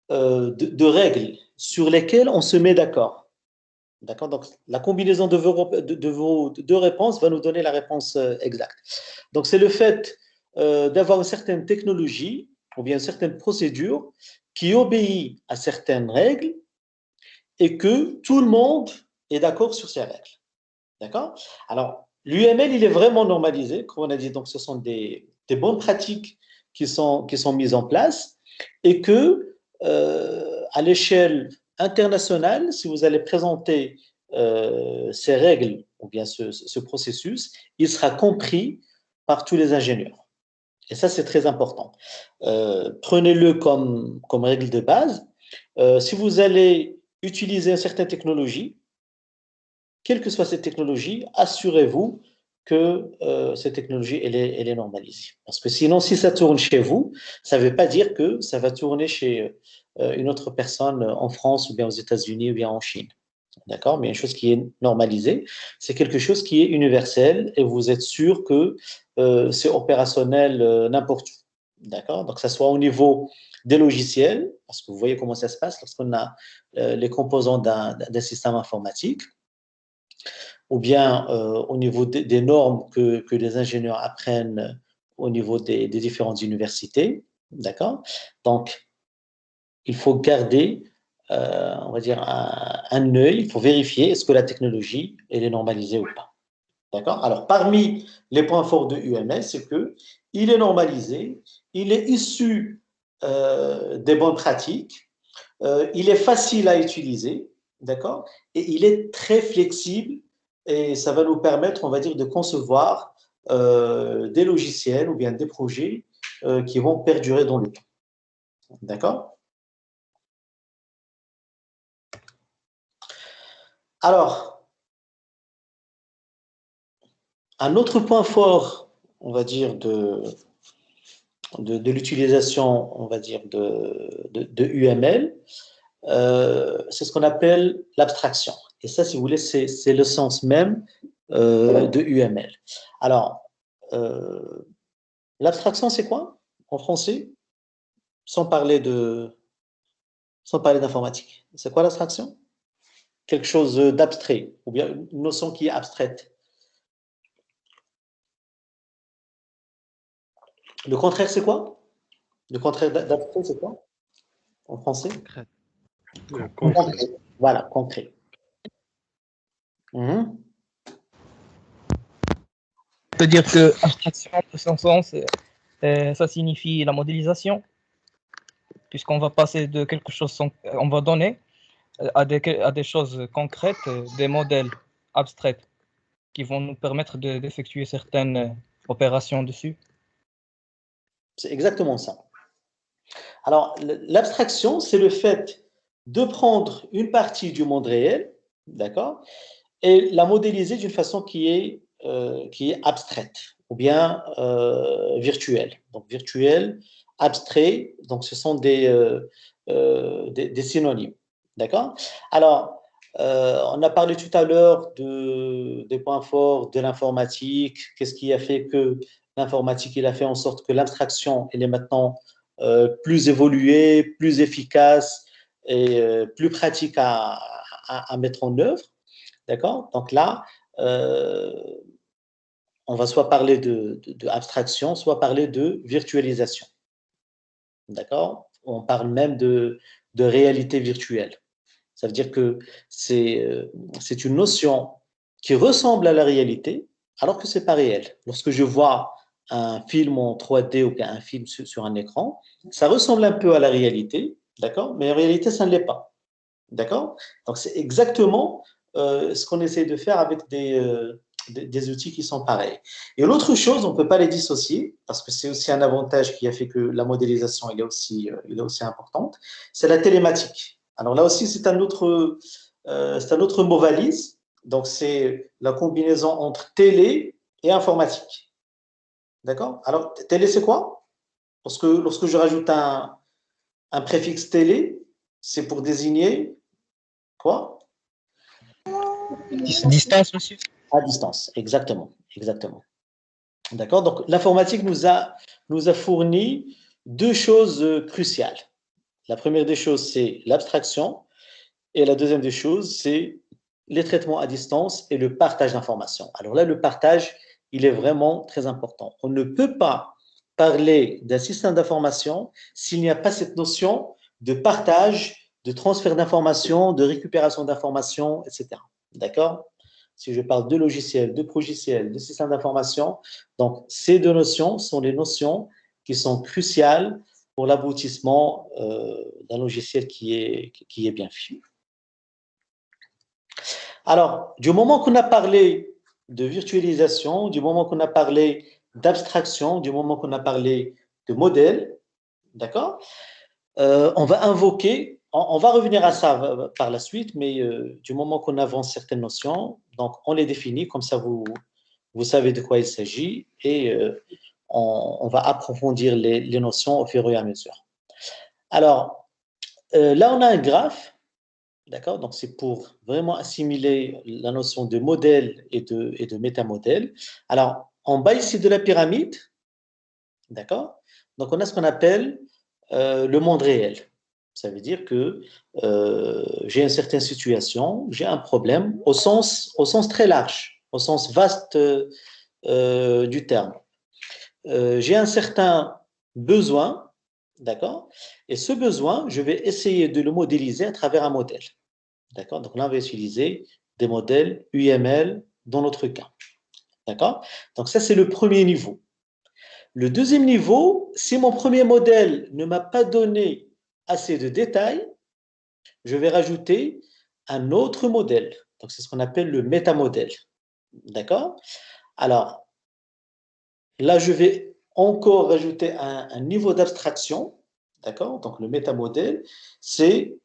de règles sur lesquelles on se met d'accord. D'accord? Donc, la combinaison de vos deux réponses va nous donner la réponse exacte. Donc, c'est le fait d'avoir une certaine technologie ou bien une certaine procédure qui obéit à certaines règles et que tout le monde est d'accord sur ces règles. D'accord? Alors, l'UML, il est vraiment normalisé, comme on a dit, donc ce sont des bonnes pratiques qui sont mises en place et que, à l'échelle internationale, si vous allez présenter ces règles ou bien ce processus, il sera compris par tous les ingénieurs. Et ça, c'est très important. Prenez-le comme règle de base. Si vous allez utiliser une certaine technologie, quelle que soit cette technologie, assurez-vous que cette technologie, elle est normalisée. Parce que sinon, si ça tourne chez vous, ça ne veut pas dire que ça va tourner chez une autre personne en France ou bien aux États-Unis ou bien en Chine. D'accord? Mais une chose qui est normalisée, c'est quelque chose qui est universel et vous êtes sûr que c'est opérationnel n'importe où. D'accord? Donc, ça soit au niveau des logiciels, parce que vous voyez comment ça se passe lorsqu'on a les composants d'un système informatique, ou bien au niveau des normes que les ingénieurs apprennent au niveau des différentes universités. D'accord? Donc, il faut garder, on va dire, un œil, il faut vérifier est-ce que la technologie elle est normalisée ou pas. D'accord? Alors, parmi les points forts de UML, c'est qu'il est normalisé, il est issu des bonnes pratiques, il est facile à utiliser, d'accord? Et il est très flexible et ça va nous permettre, on va dire, de concevoir des logiciels ou bien des projets qui vont perdurer dans le temps. D'accord? Alors, un autre point fort, on va dire, de l'utilisation, on va dire, de UML, c'est ce qu'on appelle l'abstraction. Et ça, si vous voulez, c'est le sens même de UML. Alors, l'abstraction, c'est quoi en français? Sans parler d'informatique. C'est quoi l'abstraction? Quelque chose d'abstrait, ou bien une notion qui est abstraite. Le contraire, c'est quoi? Le contraire d'abstrait, c'est quoi en français? Concret. Voilà, concret. C'est-à-dire que abstraction, de son sens, ça signifie la modélisation, puisqu'on va passer de quelque chose, on va donner à des choses concrètes, des modèles abstraits qui vont nous permettre d'effectuer certaines opérations dessus. C'est exactement ça. Alors, l'abstraction, c'est le fait de prendre une partie du monde réel, d'accord, et la modéliser d'une façon qui est abstraite ou bien virtuelle. Donc, virtuelle abstrait, donc ce sont des synonymes. D'accord? Alors, on a parlé tout à l'heure des points forts de l'informatique. Qu'est-ce qui a fait que l'informatique, il a fait en sorte que l'abstraction, elle est maintenant plus évoluée, plus efficace et plus pratique à mettre en œuvre. D'accord? Donc là, on va soit parler de abstraction, soit parler de virtualisation. D'accord? On parle même de réalité virtuelle. Ça veut dire que c'est une notion qui ressemble à la réalité, alors que ce n'est pas réel. Lorsque je vois un film en 3D ou bien un film sur un écran, ça ressemble un peu à la réalité, d'accord? Mais en réalité, ça ne l'est pas. D'accord? Donc, c'est exactement ce qu'on essaie de faire avec des outils qui sont pareils. Et l'autre chose, on ne peut pas les dissocier, parce que c'est aussi un avantage qui a fait que la modélisation elle est aussi importante, c'est la télématique. Alors là aussi, c'est un autre mot valise. Donc, c'est la combinaison entre télé et informatique. D'accord? Alors, télé, c'est quoi? Lorsque je rajoute un préfixe télé, c'est pour désigner quoi? Distance, monsieur. À distance, exactement. Exactement. D'accord? Donc, l'informatique nous a fourni deux choses cruciales. La première des choses, c'est l'abstraction. Et la deuxième des choses, c'est les traitements à distance et le partage d'informations. Alors là, le partage, il est vraiment très important. On ne peut pas parler d'un système d'information s'il n'y a pas cette notion de partage, de transfert d'informations, de récupération d'informations, etc. D'accord? Si je parle de logiciel, de progiciel, de système d'information, donc ces deux notions sont les notions qui sont cruciales pour l'aboutissement d'un logiciel qui est bien fait. Alors, du moment qu'on a parlé de virtualisation, du moment qu'on a parlé d'abstraction, du moment qu'on a parlé de modèle, d'accord, on va invoquer, on va revenir à ça par la suite, mais du moment qu'on avance certaines notions, donc on les définit, comme ça vous savez de quoi il s'agit, et on va approfondir les notions au fur et à mesure. Alors, là on a un graphe. D'accord? Donc, c'est pour vraiment assimiler la notion de modèle et de métamodèle. Alors, en bas ici de la pyramide, d'accord? Donc, on a ce qu'on appelle le monde réel. Ça veut dire que j'ai une certaine situation, j'ai un problème au sens très large, au sens vaste du terme. J'ai un certain besoin, d'accord? Et ce besoin, je vais essayer de le modéliser à travers un modèle. D'accord? Donc là, on va utiliser des modèles UML dans notre cas. D'accord? Donc ça, c'est le premier niveau. Le deuxième niveau, si mon premier modèle ne m'a pas donné assez de détails, je vais rajouter un autre modèle. Donc c'est ce qu'on appelle le métamodèle. D'accord? Alors, là, je vais encore rajouter un niveau d'abstraction. D'accord? Donc le métamodèle, c'est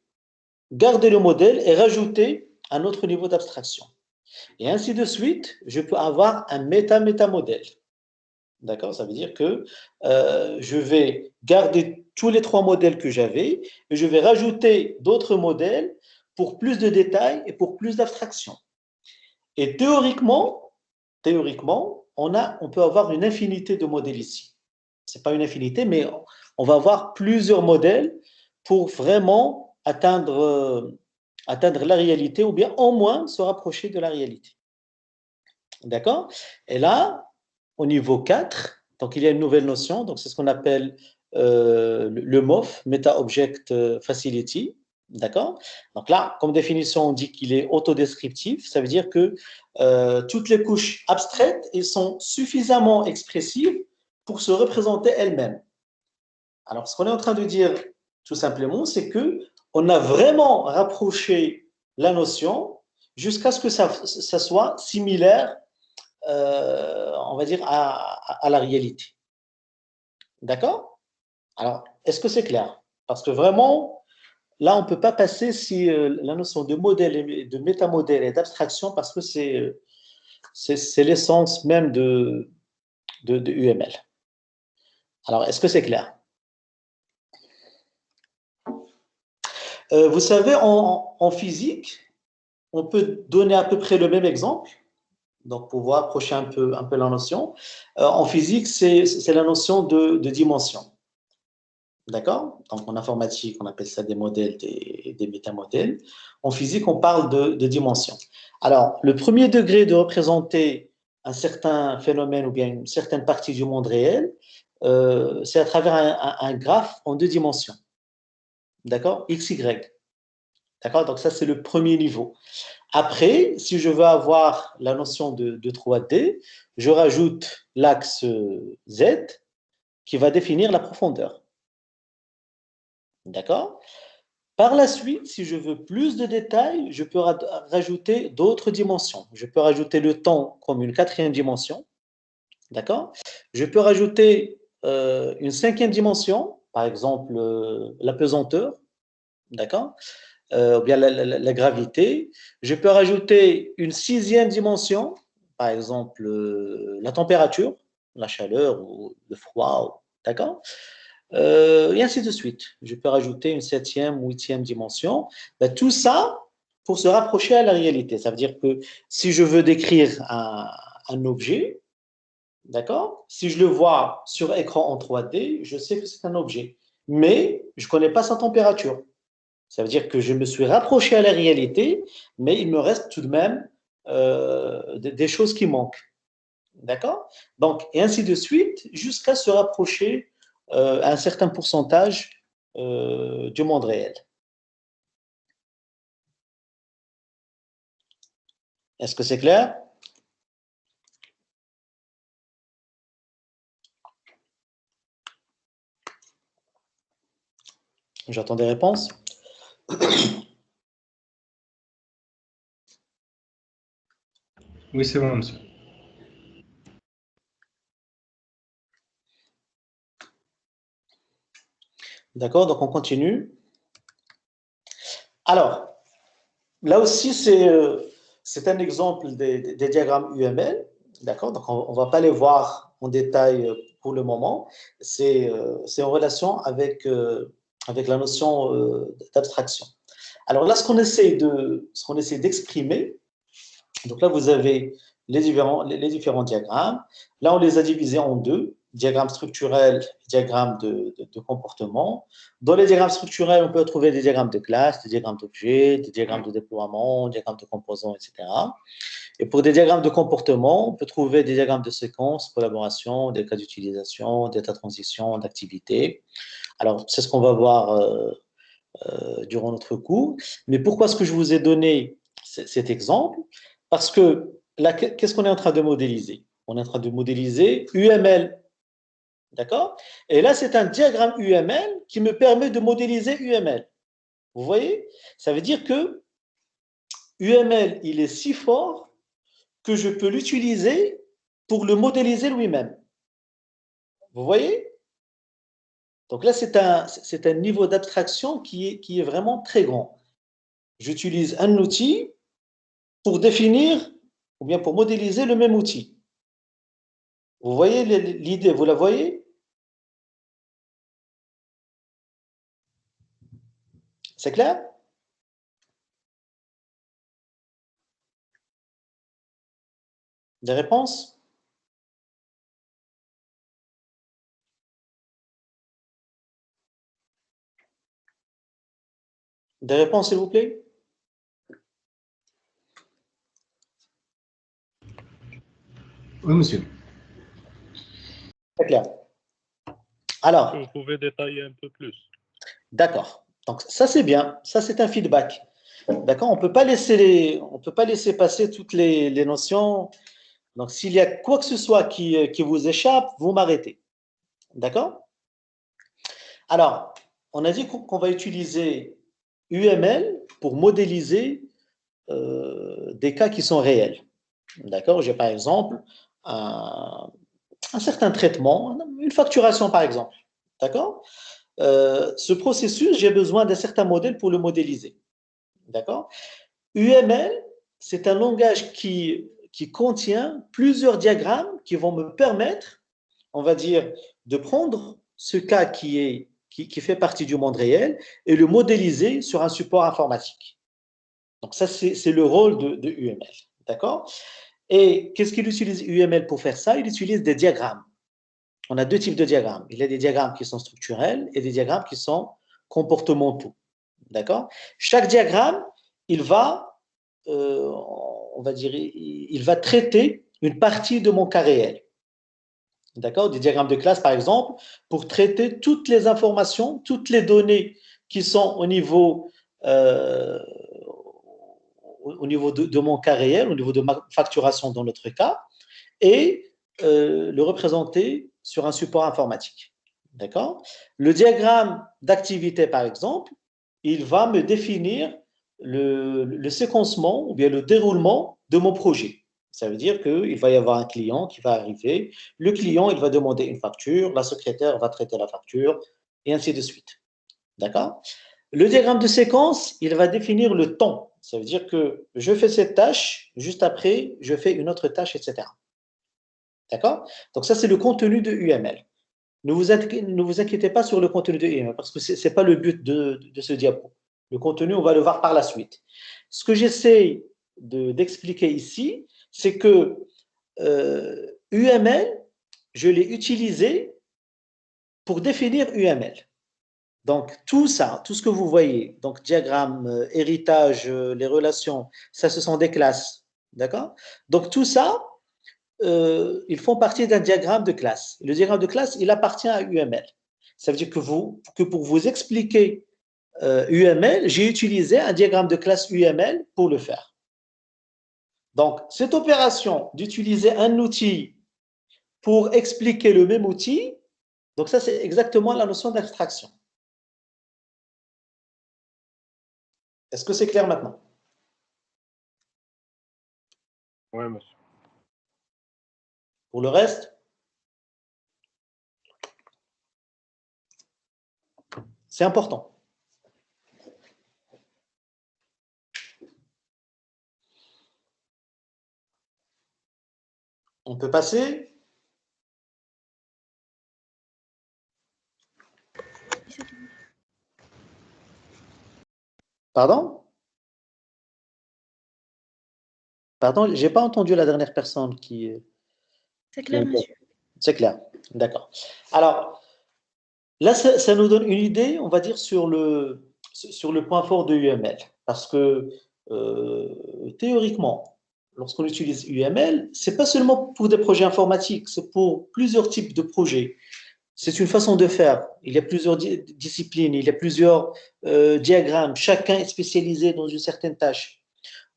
garder le modèle et rajouter un autre niveau d'abstraction. Et ainsi de suite, je peux avoir un méta-métamodèle. D'accord? Ça veut dire que je vais garder tous les trois modèles que j'avais et je vais rajouter d'autres modèles pour plus de détails et pour plus d'abstraction. Et théoriquement, on peut avoir une infinité de modèles ici. Ce n'est pas une infinité, mais on va avoir plusieurs modèles pour vraiment atteindre la réalité ou bien au moins se rapprocher de la réalité. D'accord? Et là, au niveau 4, donc il y a une nouvelle notion, donc c'est ce qu'on appelle le MOF, Meta Object Facility. D'accord? Donc là, comme définition, on dit qu'il est autodescriptif. Ça veut dire que toutes les couches abstraites, elles sont suffisamment expressives pour se représenter elles-mêmes. Alors, ce qu'on est en train de dire, tout simplement, c'est que on a vraiment rapproché la notion jusqu'à ce que ça soit similaire, on va dire, à la réalité. D'accord? Alors, est-ce que c'est clair? Parce que vraiment, là, on ne peut pas passer si la notion de modèle, de métamodèle et d'abstraction, parce que c'est l'essence même de UML. Alors, est-ce que c'est clair? Vous savez, en physique, on peut donner à peu près le même exemple, donc pour voir approcher un peu la notion. En physique, c'est la notion de dimension. D'accord? Donc en informatique, on appelle ça des modèles, des métamodèles. En physique, on parle de dimension. Alors, le premier degré de représenter un certain phénomène ou bien une certaine partie du monde réel, c'est à travers un graphe en 2 dimensions. D'accord? X, Y. D'accord? Donc ça, c'est le premier niveau. Après, si je veux avoir la notion de 3D, je rajoute l'axe Z qui va définir la profondeur. D'accord? Par la suite, si je veux plus de détails, je peux rajouter d'autres dimensions. Je peux rajouter le temps comme une 4e dimension. D'accord? Je peux rajouter une 5e dimension, par exemple la pesanteur. D'accord? Ou bien la gravité. Je peux rajouter une 6e dimension, par exemple la température, la chaleur ou le froid. D'accord? Et ainsi de suite. Je peux rajouter une 7e ou 8e dimension. Ben, tout ça pour se rapprocher à la réalité. Ça veut dire que si je veux décrire un objet, d'accord, si je le vois sur écran en 3D, je sais que c'est un objet. Mais je ne connais pas sa température. Ça veut dire que je me suis rapproché à la réalité, mais il me reste tout de même des choses qui manquent. D'accord? Donc, et ainsi de suite, jusqu'à se rapprocher à un certain pourcentage du monde réel. Est-ce que c'est clair? J'attends des réponses. Oui, c'est bon, monsieur. D'accord, donc on continue. Alors, là aussi, c'est un exemple des diagrammes UML. D'accord, donc on ne va pas les voir en détail pour le moment. C'est en relation avec la notion d'abstraction. Alors là, ce qu'on essaie d'exprimer, donc là, vous avez les différents diagrammes. Là, on les a divisés en 2, diagramme structurel et diagramme de comportement. Dans les diagrammes structurels, on peut trouver des diagrammes de classe, des diagrammes d'objets, des diagrammes de déploiement, des diagrammes de composants, etc. Et pour des diagrammes de comportement, on peut trouver des diagrammes de séquence, collaboration, des cas d'utilisation, d'état de transition, d'activité. Alors, c'est ce qu'on va voir durant notre cours. Mais pourquoi est-ce que je vous ai donné cet exemple? Parce que là, qu'est-ce qu'on est en train de modéliser? On est en train de modéliser UML. D'accord? Et là, c'est un diagramme UML qui me permet de modéliser UML. Vous voyez? Ça veut dire que UML, il est si fort que je peux l'utiliser pour le modéliser lui-même. Vous voyez? Donc là, c'est un niveau d'abstraction qui est vraiment très grand. J'utilise un outil pour définir ou bien pour modéliser le même outil. Vous voyez l'idée, vous la voyez? C'est clair? Des réponses? Des réponses, s'il vous plaît? Oui, monsieur. C'est clair. Alors, Vous pouvez détailler un peu plus. d'accord. Donc ça c'est bien, ça c'est un feedback. D'accord, on peut pas laisser passer toutes les notions. Donc s'il y a quoi que ce soit qui vous échappe, vous m'arrêtez. D'accord? Alors, on a dit qu'on va utiliser UML pour modéliser des cas qui sont réels. D'accord? J'ai par exemple un certain traitement, une facturation par exemple. D'accord? Ce processus, j'ai besoin d'un certain modèle pour le modéliser. D'accord? UML, c'est un langage qui contient plusieurs diagrammes qui vont me permettre, on va dire, de prendre ce cas qui est qui fait partie du monde réel et le modéliser sur un support informatique. Donc ça, c'est le rôle de UML. D'accord? Et qu'est-ce qu'il utilise UML pour faire ça? Il utilise des diagrammes. On a deux types de diagrammes. Il y a des diagrammes qui sont structurels et des diagrammes qui sont comportementaux. D'accord? Chaque diagramme, il va, on va dire, il va traiter une partie de mon cas réel. D'accord? Des diagrammes de classe, par exemple, pour traiter toutes les informations, toutes les données qui sont au niveau de mon cas réel, au niveau de ma facturation dans notre cas, et le représenter sur un support informatique. D'accord? Le diagramme d'activité, par exemple, il va me définir le séquencement ou bien le déroulement de mon projet. Ça veut dire qu'il va y avoir un client qui va arriver. Le client, il va demander une facture, la secrétaire va traiter la facture, et ainsi de suite. D'accord? Le diagramme de séquence, il va définir le temps. Ça veut dire que je fais cette tâche, juste après, je fais une autre tâche, etc. D'accord? Donc ça, c'est le contenu de UML. Ne vous inquiétez pas sur le contenu de UML, parce que ce n'est pas le but de ce diapo. Le contenu, on va le voir par la suite. Ce que j'essaie d'expliquer ici, c'est que UML, je l'ai utilisé pour définir UML. Donc, tout ça, tout ce que vous voyez, donc diagramme, héritage, les relations, ça, ce sont des classes. D'accord? Donc, tout ça, ils font partie d'un diagramme de classe. Le diagramme de classe, il appartient à UML. Ça veut dire que pour vous expliquer UML, j'ai utilisé un diagramme de classe UML pour le faire. Donc, cette opération d'utiliser un outil pour expliquer le même outil, donc ça, c'est exactement la notion d'abstraction. Est-ce que c'est clair maintenant? Oui, monsieur. Pour le reste, c'est important. On peut passer. Pardon? Pardon, je n'ai pas entendu la dernière personne qui... C'est clair, monsieur. C'est clair, d'accord. Alors, là, ça nous donne une idée, on va dire, sur le point fort de UML. Parce que, théoriquement, lorsqu'on utilise UML, ce n'est pas seulement pour des projets informatiques, c'est pour plusieurs types de projets. C'est une façon de faire. Il y a plusieurs disciplines, il y a plusieurs diagrammes, chacun est spécialisé dans une certaine tâche.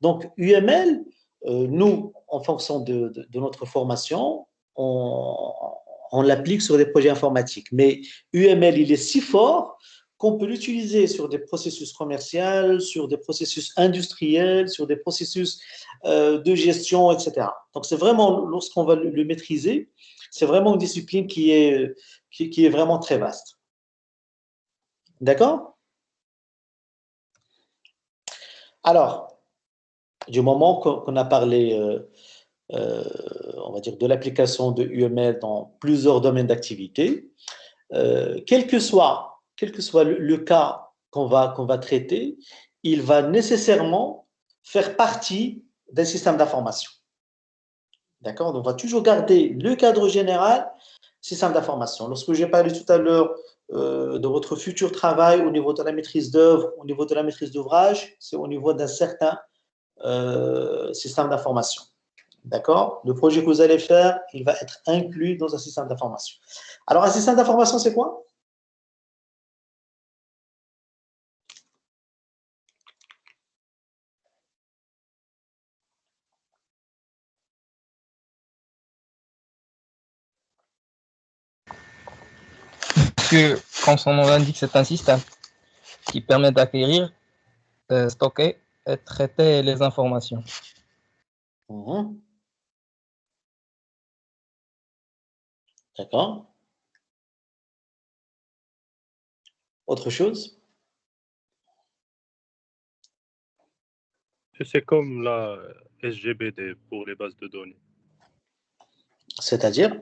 Donc, UML, nous, en fonction de notre formation, on l'applique sur des projets informatiques. Mais UML, il est si fort qu'on peut l'utiliser sur des processus commerciaux, sur des processus industriels, sur des processus de gestion, etc. Donc, c'est vraiment, lorsqu'on va le maîtriser, c'est vraiment une discipline qui est vraiment très vaste. D'accord? Alors, du moment qu'on a parlé, on va dire, de l'application de UML dans plusieurs domaines d'activité, quel que soit le cas qu'on va traiter, il va nécessairement faire partie d'un système d'information. D'accord? Donc, on va toujours garder le cadre général, système d'information. Lorsque j'ai parlé tout à l'heure de votre futur travail au niveau de la maîtrise d'œuvre, au niveau de la maîtrise d'ouvrage, c'est au niveau d'un certain système d'information. D'accord? Le projet que vous allez faire, il va être inclus dans un système d'information. Alors, un système d'information, c'est quoi? Que, comme son nom l'indique, c'est un système qui permet d'acquérir, stocker et traiter les informations. D'accord. Autre chose? C'est comme la SGBD pour les bases de données. C'est-à-dire?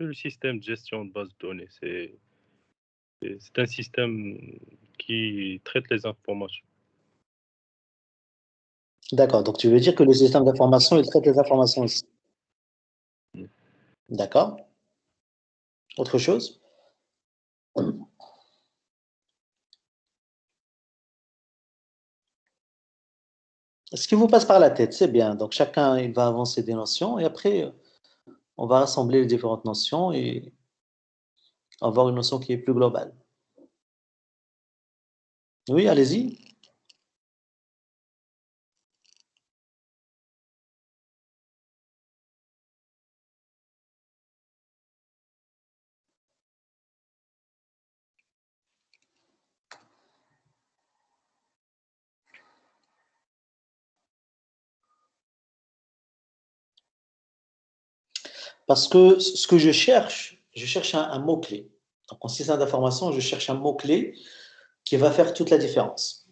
C'est le système de gestion de base de données. C'est un système qui traite les informations. D'accord, donc tu veux dire que le système d'information, il traite les informations aussi. D'accord. Autre chose? Ce qui vous passe par la tête, c'est bien. Donc chacun, il va avancer des notions et après, on va rassembler les différentes notions et avoir une notion qui est plus globale. Oui, allez-y. Parce que ce que je cherche un mot-clé. Donc en système d'information, je cherche un mot-clé qui va faire toute la différence.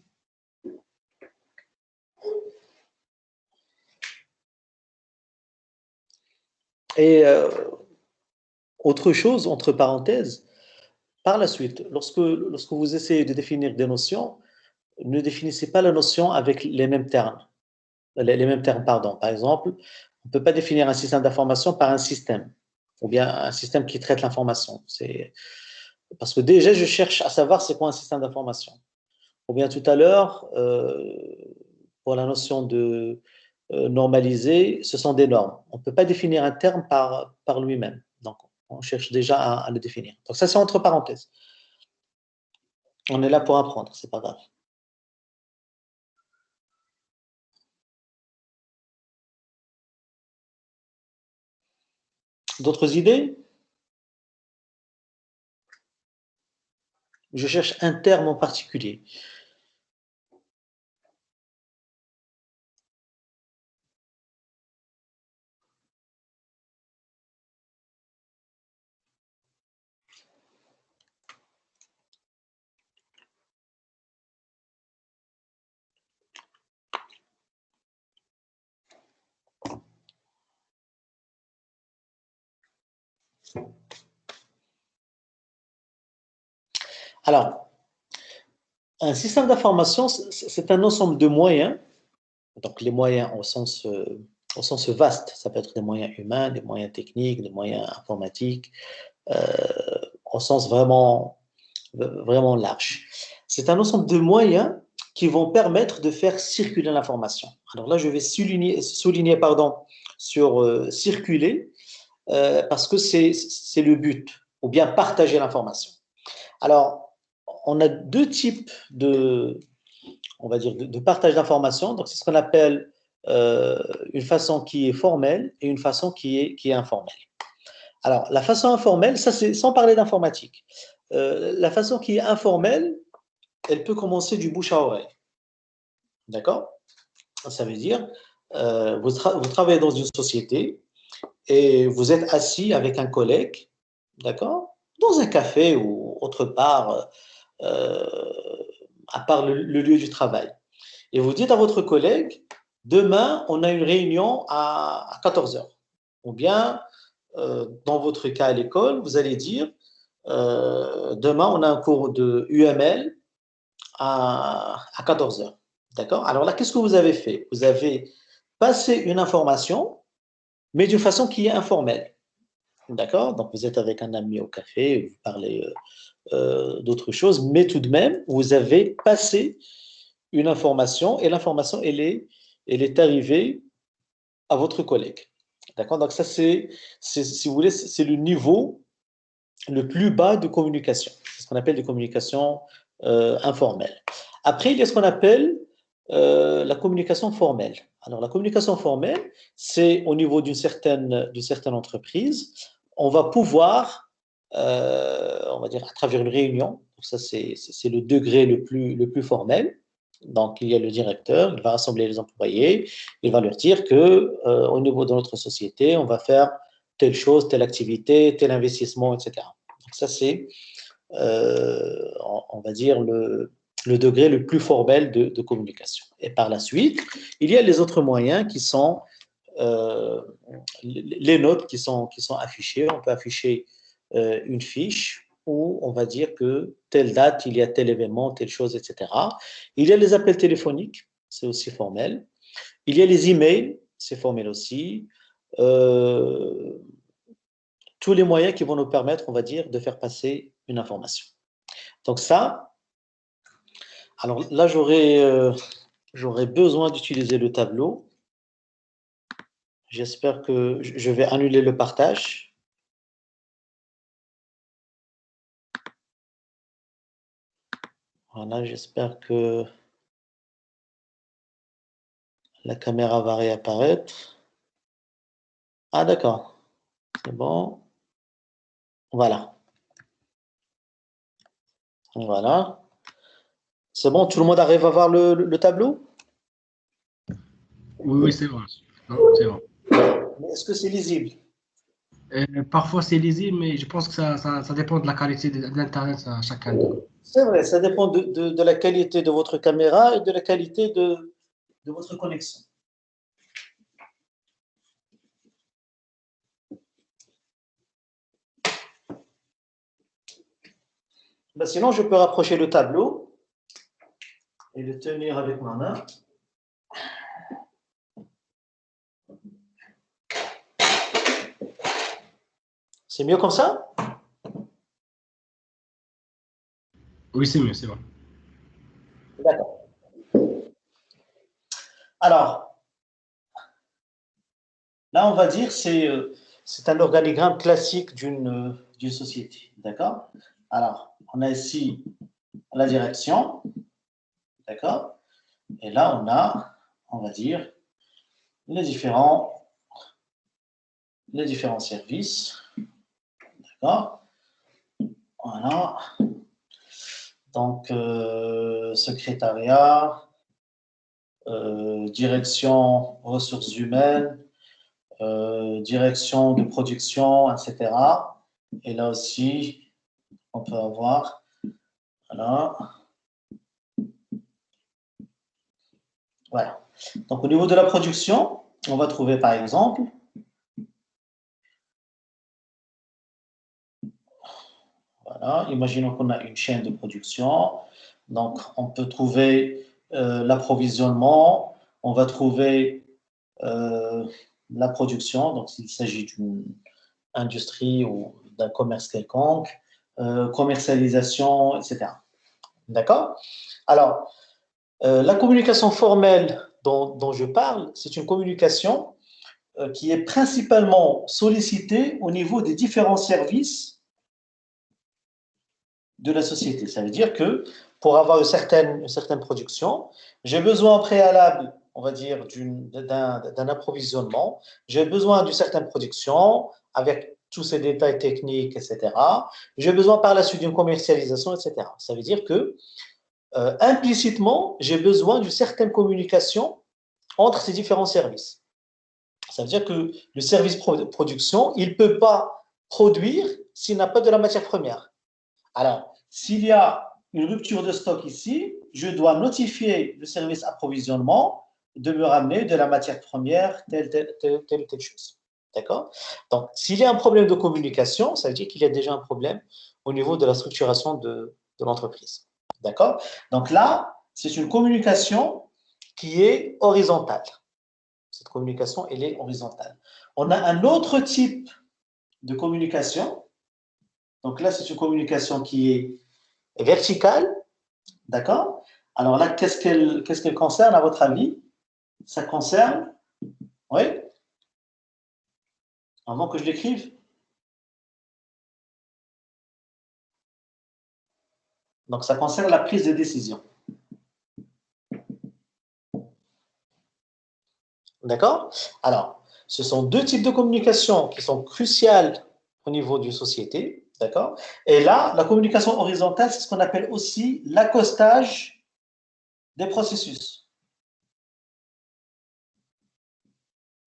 Et autre chose, entre parenthèses, par la suite, lorsque vous essayez de définir des notions, ne définissez pas la notion avec les mêmes termes. Les mêmes termes, pardon. Par exemple, on ne peut pas définir un système d'information par un système, ou bien un système qui traite l'information. Parce que déjà, je cherche à savoir c'est quoi un système d'information. Ou bien tout à l'heure, pour la notion de normaliser, ce sont des normes. On ne peut pas définir un terme par lui-même. Donc, on cherche déjà à le définir. Donc, ça, c'est entre parenthèses. On est là pour apprendre, c'est pas grave. D'autres idées? Je cherche un terme en particulier. Alors, un système d'information, c'est un ensemble de moyens. Donc, les moyens au sens vaste, ça peut être des moyens humains, des moyens techniques, des moyens informatiques, au sens vraiment, vraiment large. C'est un ensemble de moyens qui vont permettre de faire circuler l'information. Alors là, je vais souligner sur circuler, parce que c'est le but, ou bien partager l'information. Alors, on a deux types on va dire, de partage d'informations. Donc, c'est ce qu'on appelle une façon qui est formelle et une façon qui est informelle. Alors, la façon informelle, ça c'est sans parler d'informatique. La façon qui est informelle, elle peut commencer du bouche à oreille. D'accord? Ça veut dire, vous travaillez dans une société et vous êtes assis avec un collègue, d'accord? Dans un café ou autre part, à part le lieu du travail. Et vous dites à votre collègue, demain, on a une réunion à 14 heures. Ou bien, dans votre cas à l'école, vous allez dire, demain, on a un cours de UML à 14 heures. D'accord? Alors là, qu'est-ce que vous avez fait? Vous avez passé une information, mais d'une façon qui est informelle. D'accord? Donc, vous êtes avec un ami au café, vous parlez d'autres choses, mais tout de même, vous avez passé une information et l'information, elle est arrivée à votre collègue. D'accord? Donc, ça, si vous voulez, c'est le niveau le plus bas de communication. C'est ce qu'on appelle des communications informelles. Après, il y a ce qu'on appelle la communication formelle. Alors, la communication formelle, c'est au niveau d'une certaine entreprise, on va pouvoir, on va dire, à travers une réunion, donc ça, c'est le degré le plus formel. Donc, il y a le directeur, il va rassembler les employés, il va leur dire que au niveau de notre société, on va faire telle chose, telle activité, tel investissement, etc. Donc, ça, c'est, on va dire, le degré le plus formel de communication. Et par la suite, il y a les autres moyens qui sont les notes qui sont affichées. On peut afficher une fiche où on va dire que telle date, il y a tel événement, telle chose, etc. Il y a les appels téléphoniques, c'est aussi formel. Il y a les emails, c'est formel aussi. Tous les moyens qui vont nous permettre, on va dire, de faire passer une information. Donc ça, alors là, j'aurais besoin d'utiliser le tableau. J'espère que je vais annuler le partage. Voilà, j'espère que la caméra va réapparaître. Ah, d'accord. C'est bon. Voilà. Voilà. C'est bon, tout le monde arrive à voir le tableau? Oui, c'est bon. Non, c'est bon. Mais est-ce que c'est lisible? Parfois, c'est lisible, mais je pense que ça dépend de la qualité de l'Internet à chacun d'eux. C'est vrai, ça dépend de la qualité de votre caméra et de la qualité de votre connexion. Ben, sinon, je peux rapprocher le tableau et le tenir avec ma main. C'est mieux comme ça? Oui, c'est mieux, c'est bon. D'accord. Alors, là, on va dire c'est un organigramme classique d'une société. D'accord? Alors, on a ici la direction. D'accord? Et là, on va dire, les différents services. D'accord? Voilà. Donc, secrétariat, direction ressources humaines, direction de production, etc. Et là aussi, on peut avoir, voilà. Voilà. Donc, au niveau de la production, on va trouver par exemple, voilà, imaginons qu'on a une chaîne de production. Donc, on peut trouver l'approvisionnement, on va trouver la production, donc s'il s'agit d'une industrie ou d'un commerce quelconque, commercialisation, etc. D'accord? Alors, la communication formelle dont je parle, c'est une communication qui est principalement sollicitée au niveau des différents services de la société. Ça veut dire que pour avoir une certaine production, j'ai besoin au préalable, on va dire, d'un approvisionnement, j'ai besoin d'une certaine production avec tous ces détails techniques, etc. J'ai besoin par la suite d'une commercialisation, etc. Ça veut dire que implicitement, j'ai besoin d'une certaine communication entre ces différents services. Ça veut dire que le service production, il ne peut pas produire s'il n'a pas de la matière première. Alors, s'il y a une rupture de stock ici, je dois notifier le service approvisionnement de me ramener de la matière première, telle chose. D'accord? Donc, s'il y a un problème de communication, ça veut dire qu'il y a déjà un problème au niveau de la structuration de l'entreprise. D'accord? Donc là, c'est une communication qui est horizontale. Cette communication, elle est horizontale. On a un autre type de communication. Donc là, c'est une communication qui est verticale. D'accord? Alors là, qu'est-ce qu'elle concerne à votre avis? Ça concerne, oui? Avant que je l'écrive. Donc ça concerne la prise de décision. D'accord? Alors, ce sont deux types de communication qui sont cruciales au niveau d'une société. D'accord? Et là, la communication horizontale, c'est ce qu'on appelle aussi l'accostage des processus.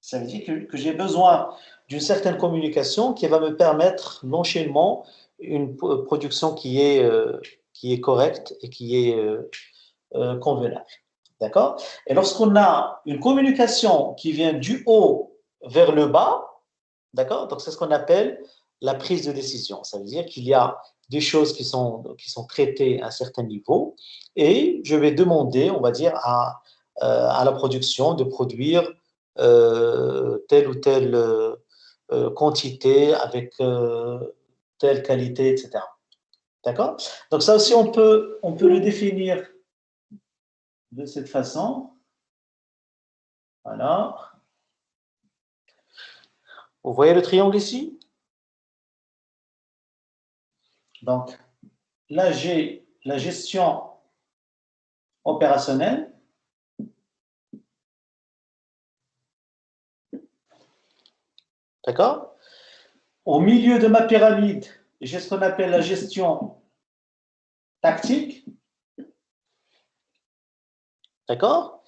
Ça veut dire que j'ai besoin d'une certaine communication qui va me permettre l'enchaînement, une production qui est correcte et qui est convenable. D'accord? Et lorsqu'on a une communication qui vient du haut vers le bas, d'accord? Donc, c'est ce qu'on appelle la prise de décision. Ça veut dire qu'il y a des choses qui sont traitées à un certain niveau et je vais demander, on va dire, à la production de produire telle ou telle quantité avec telle qualité, etc. D'accord? Donc, ça aussi, on peut le définir de cette façon. Voilà. Vous voyez le triangle ici? Donc, là, j'ai la gestion opérationnelle. D'accord? Au milieu de ma pyramide, j'ai ce qu'on appelle la gestion tactique. D'accord?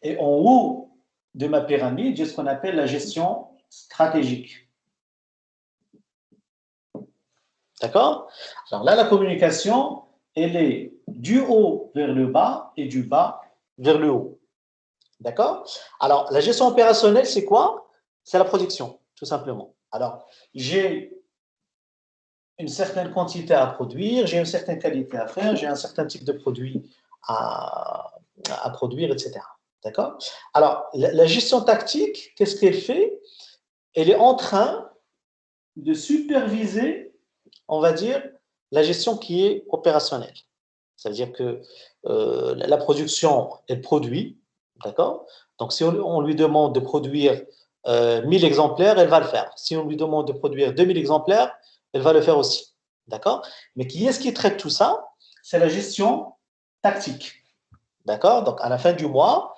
Et en haut de ma pyramide, j'ai ce qu'on appelle la gestion stratégique. D'accord? Alors là, la communication, elle est du haut vers le bas et du bas vers le haut. D'accord? Alors, la gestion opérationnelle, c'est quoi? C'est la production, tout simplement. Alors, j'ai une certaine quantité à produire, j'ai une certaine qualité à faire, j'ai un certain type de produit à produire, etc. D'accord? Alors, la gestion tactique, qu'est-ce qu'elle fait? Elle est en train de superviser, on va dire, la gestion qui est opérationnelle. Ça veut dire que la production, elle produit, d'accord? Donc, si on lui demande de produire 1000 exemplaires, elle va le faire. Si on lui demande de produire 2000 exemplaires, elle va le faire aussi, d'accord? Mais qui est-ce qui traite tout ça? C'est la gestion tactique, d'accord? Donc, à la fin du mois,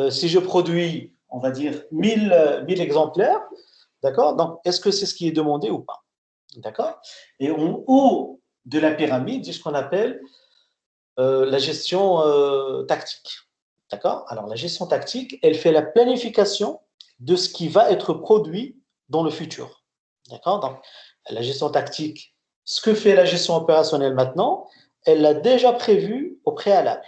si je produis, on va dire, 1000 exemplaires, d'accord? Donc, est-ce que c'est ce qui est demandé ou pas? D'accord? Et en haut de la pyramide, c'est ce qu'on appelle la gestion tactique. D'accord? Alors, la gestion tactique, elle fait la planification de ce qui va être produit dans le futur. D'accord? Donc, la gestion tactique, ce que fait la gestion opérationnelle maintenant, elle l'a déjà prévu au préalable.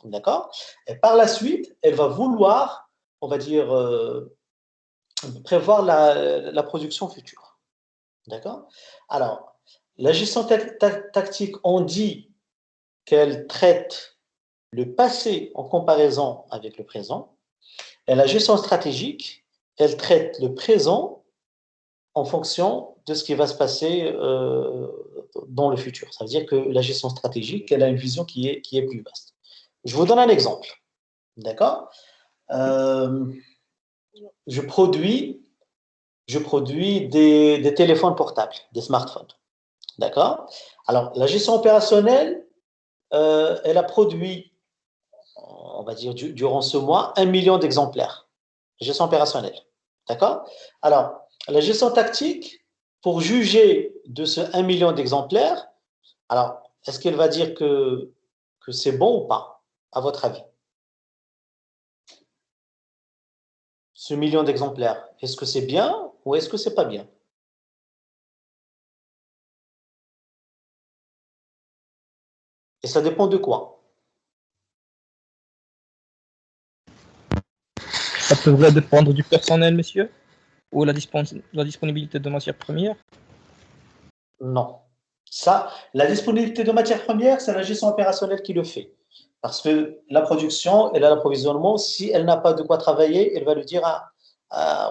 D'accord? Et par la suite, elle va vouloir, on va dire, prévoir la production future. D'accord? Alors, la gestion tactique, on dit qu'elle traite le passé en comparaison avec le présent. Et la gestion stratégique, elle traite le présent en fonction de ce qui va se passer dans le futur. Ça veut dire que la gestion stratégique, elle a une vision qui est plus vaste. Je vous donne un exemple. D'accord? Je produis des téléphones portables, des smartphones. D'accord? Alors, la gestion opérationnelle, elle a produit, on va dire, durant ce mois, 1 million d'exemplaires. Gestion opérationnelle. D'accord? Alors, la gestion tactique, pour juger de ce 1 million d'exemplaires, alors, est-ce qu'elle va dire que c'est bon ou pas, à votre avis? Ce million d'exemplaires, est-ce que c'est bien ou est-ce que c'est pas bien? Et ça dépend de quoi? Ça devrait dépendre du personnel, monsieur, ou la disponibilité de matières premières. Non. Ça, la disponibilité de matières premières, c'est la gestion opérationnelle qui le fait. Parce que la production et l'approvisionnement, si elle n'a pas de quoi travailler, elle va le dire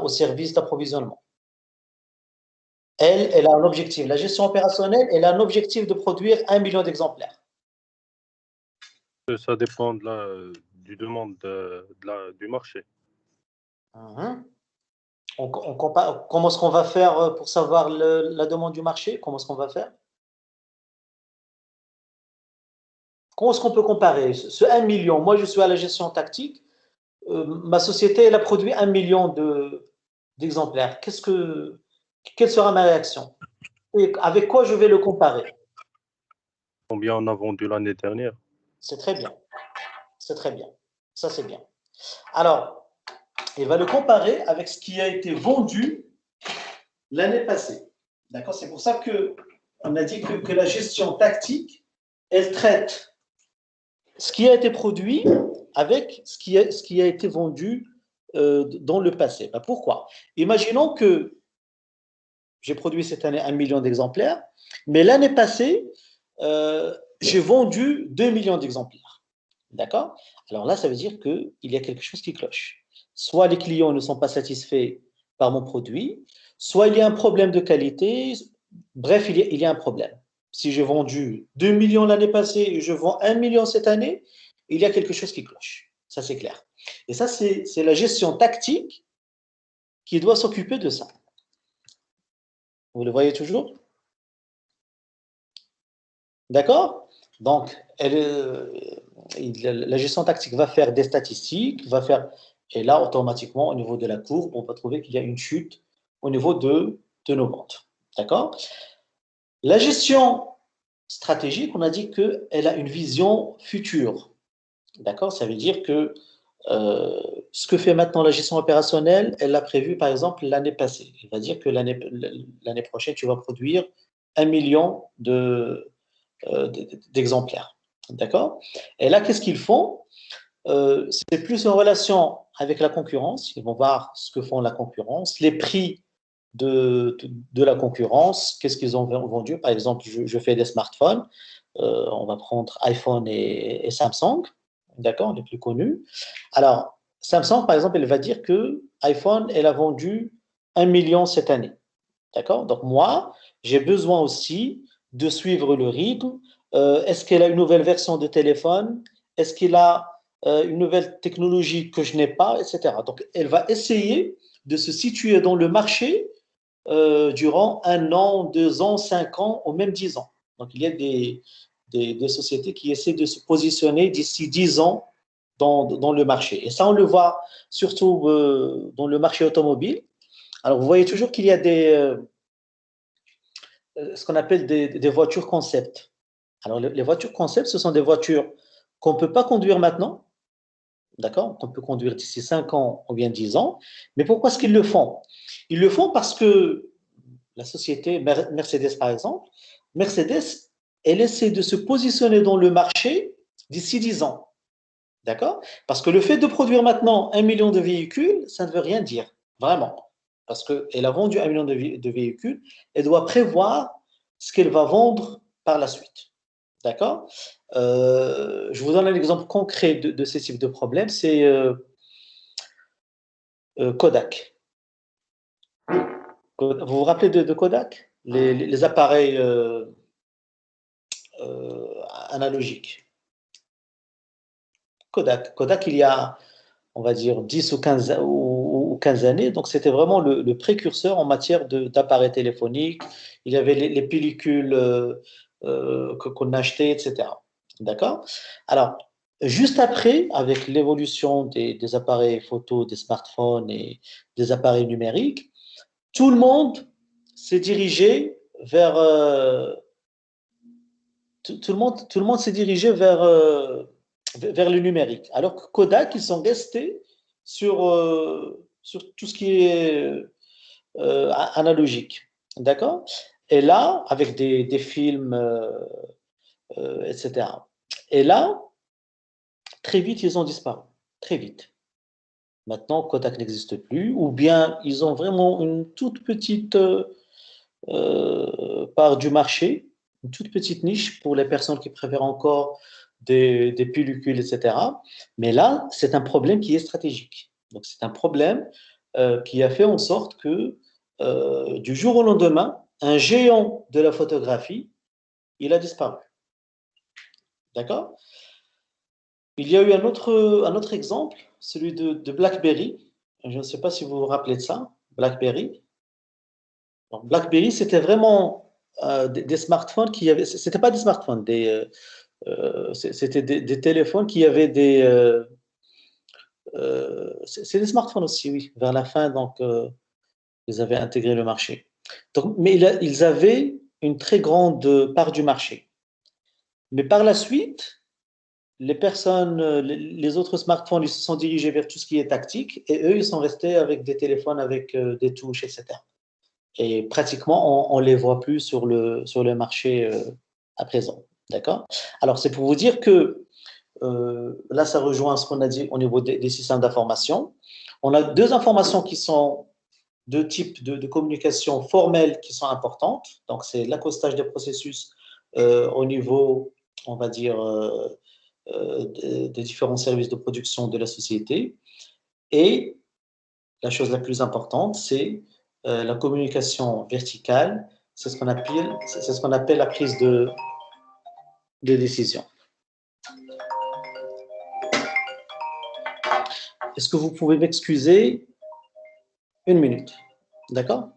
au service d'approvisionnement. Elle a un objectif. La gestion opérationnelle, elle a un objectif de produire 1 million d'exemplaires. Ça dépend du demande du marché. Comment est-ce qu'on va faire pour savoir la demande du marché? Comment est-ce qu'on va faire? Comment est-ce qu'on peut comparer ce 1 million? Moi, je suis à la gestion tactique. Ma société, elle a produit 1 million d'exemplaires. Quelle sera ma réaction? Et avec quoi je vais le comparer? Combien on a vendu l'année dernière? C'est très bien. C'est très bien. Ça, c'est bien. Alors, il va le comparer avec ce qui a été vendu l'année passée. D'accord? C'est pour ça qu'on a dit que la gestion tactique, elle traite ce qui a été produit avec ce qui a été vendu dans le passé. Ben, pourquoi? Imaginons que j'ai produit cette année 1 million d'exemplaires, mais l'année passée, j'ai vendu 2 millions d'exemplaires. D'accord? Alors là, ça veut dire qu'il y a quelque chose qui cloche. Soit les clients ne sont pas satisfaits par mon produit, soit il y a un problème de qualité. Bref, il y a un problème. Si j'ai vendu 2 millions l'année passée et je vends 1 million cette année, il y a quelque chose qui cloche. Ça, c'est clair. Et ça, c'est la gestion tactique qui doit s'occuper de ça. Vous le voyez toujours? D'accord? Donc, la gestion tactique va faire des statistiques, et là, automatiquement, au niveau de la courbe, on va trouver qu'il y a une chute au niveau de nos ventes. D'accord? La gestion stratégique, on a dit qu'elle a une vision future. D'accord? Ça veut dire que ce que fait maintenant la gestion opérationnelle, elle l'a prévu par exemple l'année passée. Il va dire que l'année prochaine, tu vas produire 1 million d'exemplaires. D'accord? Et là, qu'est-ce qu'ils font? C'est plus en relation avec la concurrence. Ils vont voir ce que font la concurrence, les prix de la concurrence, qu'est-ce qu'ils ont vendu. Par exemple, je fais des smartphones. On va prendre iPhone et Samsung, d'accord, les plus connus. Alors, Samsung, par exemple, elle va dire que iPhone, elle a vendu 1 million cette année. D'accord? Donc, moi, j'ai besoin aussi de suivre le rythme. Est-ce qu'elle a une nouvelle version de téléphone? Est-ce qu'il a une nouvelle technologie que je n'ai pas, etc. Donc, elle va essayer de se situer dans le marché durant 1 an, 2 ans, 5 ans, ou même 10 ans. Donc, il y a des sociétés qui essaient de se positionner d'ici 10 ans dans le marché. Et ça, on le voit surtout dans le marché automobile. Alors, vous voyez toujours qu'il y a ce qu'on appelle des voitures concept. Alors, les voitures concept, ce sont des voitures qu'on ne peut pas conduire maintenant, d'accord? Qu'on peut conduire d'ici 5 ans ou bien 10 ans. Mais pourquoi est-ce qu'ils le font? Ils le font parce que la société Mercedes, par exemple, Mercedes, elle essaie de se positionner dans le marché d'ici 10 ans. D'accord? Parce que le fait de produire maintenant 1 million de véhicules, ça ne veut rien dire, vraiment. Parce qu'elle a vendu 1 million de véhicules, elle doit prévoir ce qu'elle va vendre par la suite. D'accord? Je vous donne un exemple concret de ce type de problème, c'est Kodak. Vous vous rappelez de Kodak? Les appareils analogiques. Kodak, il y a, on va dire, 10 ou 15 années, donc c'était vraiment le précurseur en matière d'appareils téléphoniques. Il y avait les pellicules qu'on achetait, etc. D'accord? Alors, juste après, avec l'évolution des appareils photo, des smartphones et des appareils numériques, tout le monde s'est dirigé vers tout le monde s'est dirigé vers le numérique. Alors que Kodak, ils sont restés sur tout ce qui est analogique. D'accord? Et là, avec des films, etc. Et là, très vite, ils ont disparu. Très vite. Maintenant, Kodak n'existe plus, ou bien ils ont vraiment une toute petite part du marché, une toute petite niche pour les personnes qui préfèrent encore des pellicules, etc. Mais là, c'est un problème qui est stratégique. Donc, c'est un problème qui a fait en sorte que du jour au lendemain, un géant de la photographie, il a disparu. D'accord? Il y a eu un autre exemple, celui de BlackBerry. Je ne sais pas si vous vous rappelez de ça, BlackBerry. Donc, BlackBerry, c'était vraiment des smartphones qui avaient. C'était pas des smartphones, c'était des téléphones qui avaient des. C'est des smartphones aussi, oui. Vers la fin, donc, ils avaient intégré le marché. Donc, mais ils avaient une très grande part du marché. Mais par la suite, les autres smartphones, ils se sont dirigés vers tout ce qui est tactique, et eux, ils sont restés avec des téléphones avec des touches, etc. Et pratiquement, on ne les voit plus sur le marché à présent. D'accord? Alors, c'est pour vous dire que là, ça rejoint ce qu'on a dit au niveau des systèmes d'information. on a deux informations qui sont deux types de communication formelle qui sont importantes. Donc, c'est l'accostage des processus au niveau, on va dire, des différents services de production de la société. Et la chose la plus importante, c'est la communication verticale. C'est ce qu'on appelle la prise de décision. Est-ce que vous pouvez m'excuser une minute? D'accord?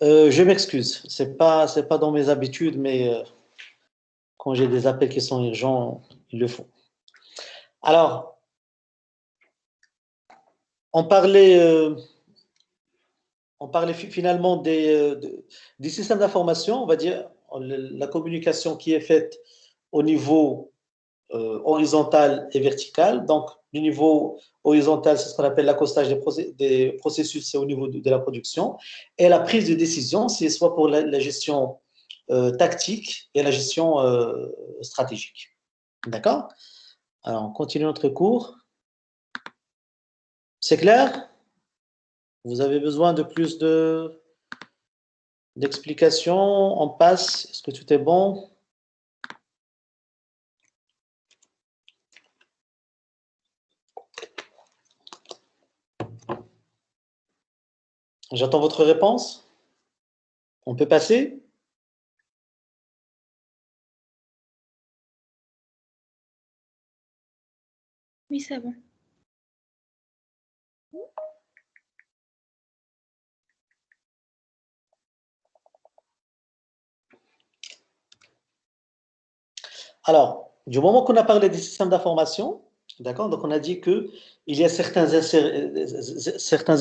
Je m'excuse, c'est pas dans mes habitudes, mais quand j'ai des appels qui sont urgents, il le faut. Alors, on parlait finalement des systèmes d'information, on va dire la communication qui est faite au niveau horizontal et vertical. Donc, le niveau horizontal, c'est ce qu'on appelle l'accostage des processus, c'est au niveau de la production. Et la prise de décision, c'est soit pour la gestion tactique et la gestion stratégique. D'accord? Alors, on continue notre cours. C'est clair? Vous avez besoin de plus d'explications? On passe. Est-ce que tout est bon? J'attends votre réponse. On peut passer? Oui, c'est bon. Alors, du moment qu'on a parlé des systèmes d'information, d'accord, donc on a dit qu'il y a certains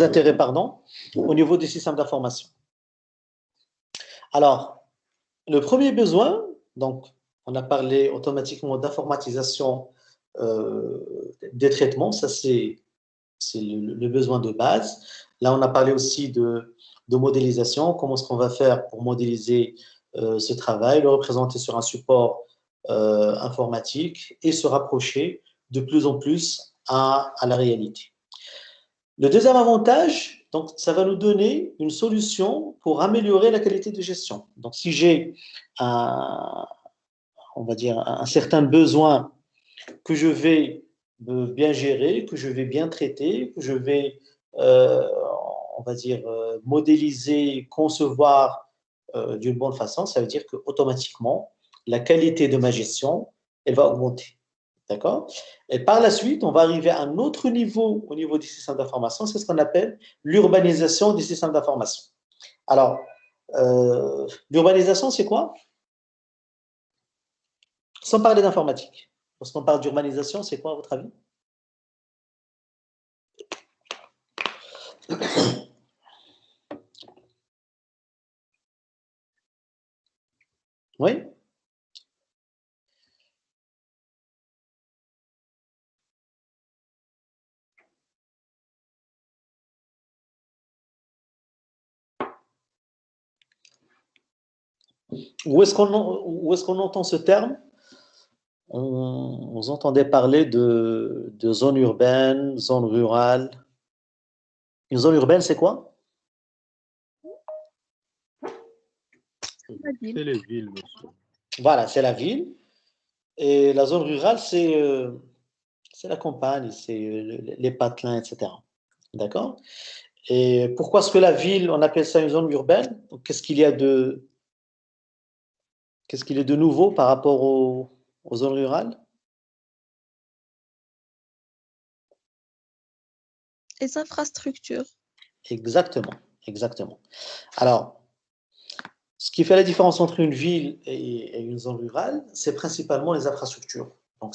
intérêts au niveau des systèmes d'information. Alors, le premier besoin, donc on a parlé automatiquement d'informatisation des traitements, ça c'est le besoin de base. Là, on a parlé aussi de modélisation, comment est-ce qu'on va faire pour modéliser ce travail, le représenter sur un support informatique et se rapprocher de plus en plus à la réalité. Le deuxième avantage, donc, ça va nous donner une solution pour améliorer la qualité de gestion. Donc, si j'ai on va dire, un certain besoin que je vais bien gérer, que je vais bien traiter, que je vais, on va dire, modéliser, concevoir d'une bonne façon, ça veut dire qu'automatiquement, la qualité de ma gestion, elle va augmenter. D'accord? Et par la suite, on va arriver à un autre niveau au niveau des systèmes d'information, c'est ce qu'on appelle l'urbanisation des systèmes d'information. Alors, l'urbanisation, c'est quoi? Sans parler d'informatique. Lorsqu'on parle d'urbanisation, c'est quoi à votre avis? Oui? Où est-ce qu'on entend ce terme? Vous entendez parler de zones urbaines, zones rurales. Une zone urbaine, c'est quoi? C'est les villes, monsieur. Voilà, c'est la ville. Et la zone rurale, c'est la campagne, c'est les patelins, etc. D'accord? Et pourquoi est-ce que la ville, on appelle ça une zone urbaine? Qu'est-ce qu'il y a de nouveau par rapport aux zones rurales? Les infrastructures. Exactement, exactement. Alors, ce qui fait la différence entre une ville et une zone rurale, c'est principalement les infrastructures. Donc,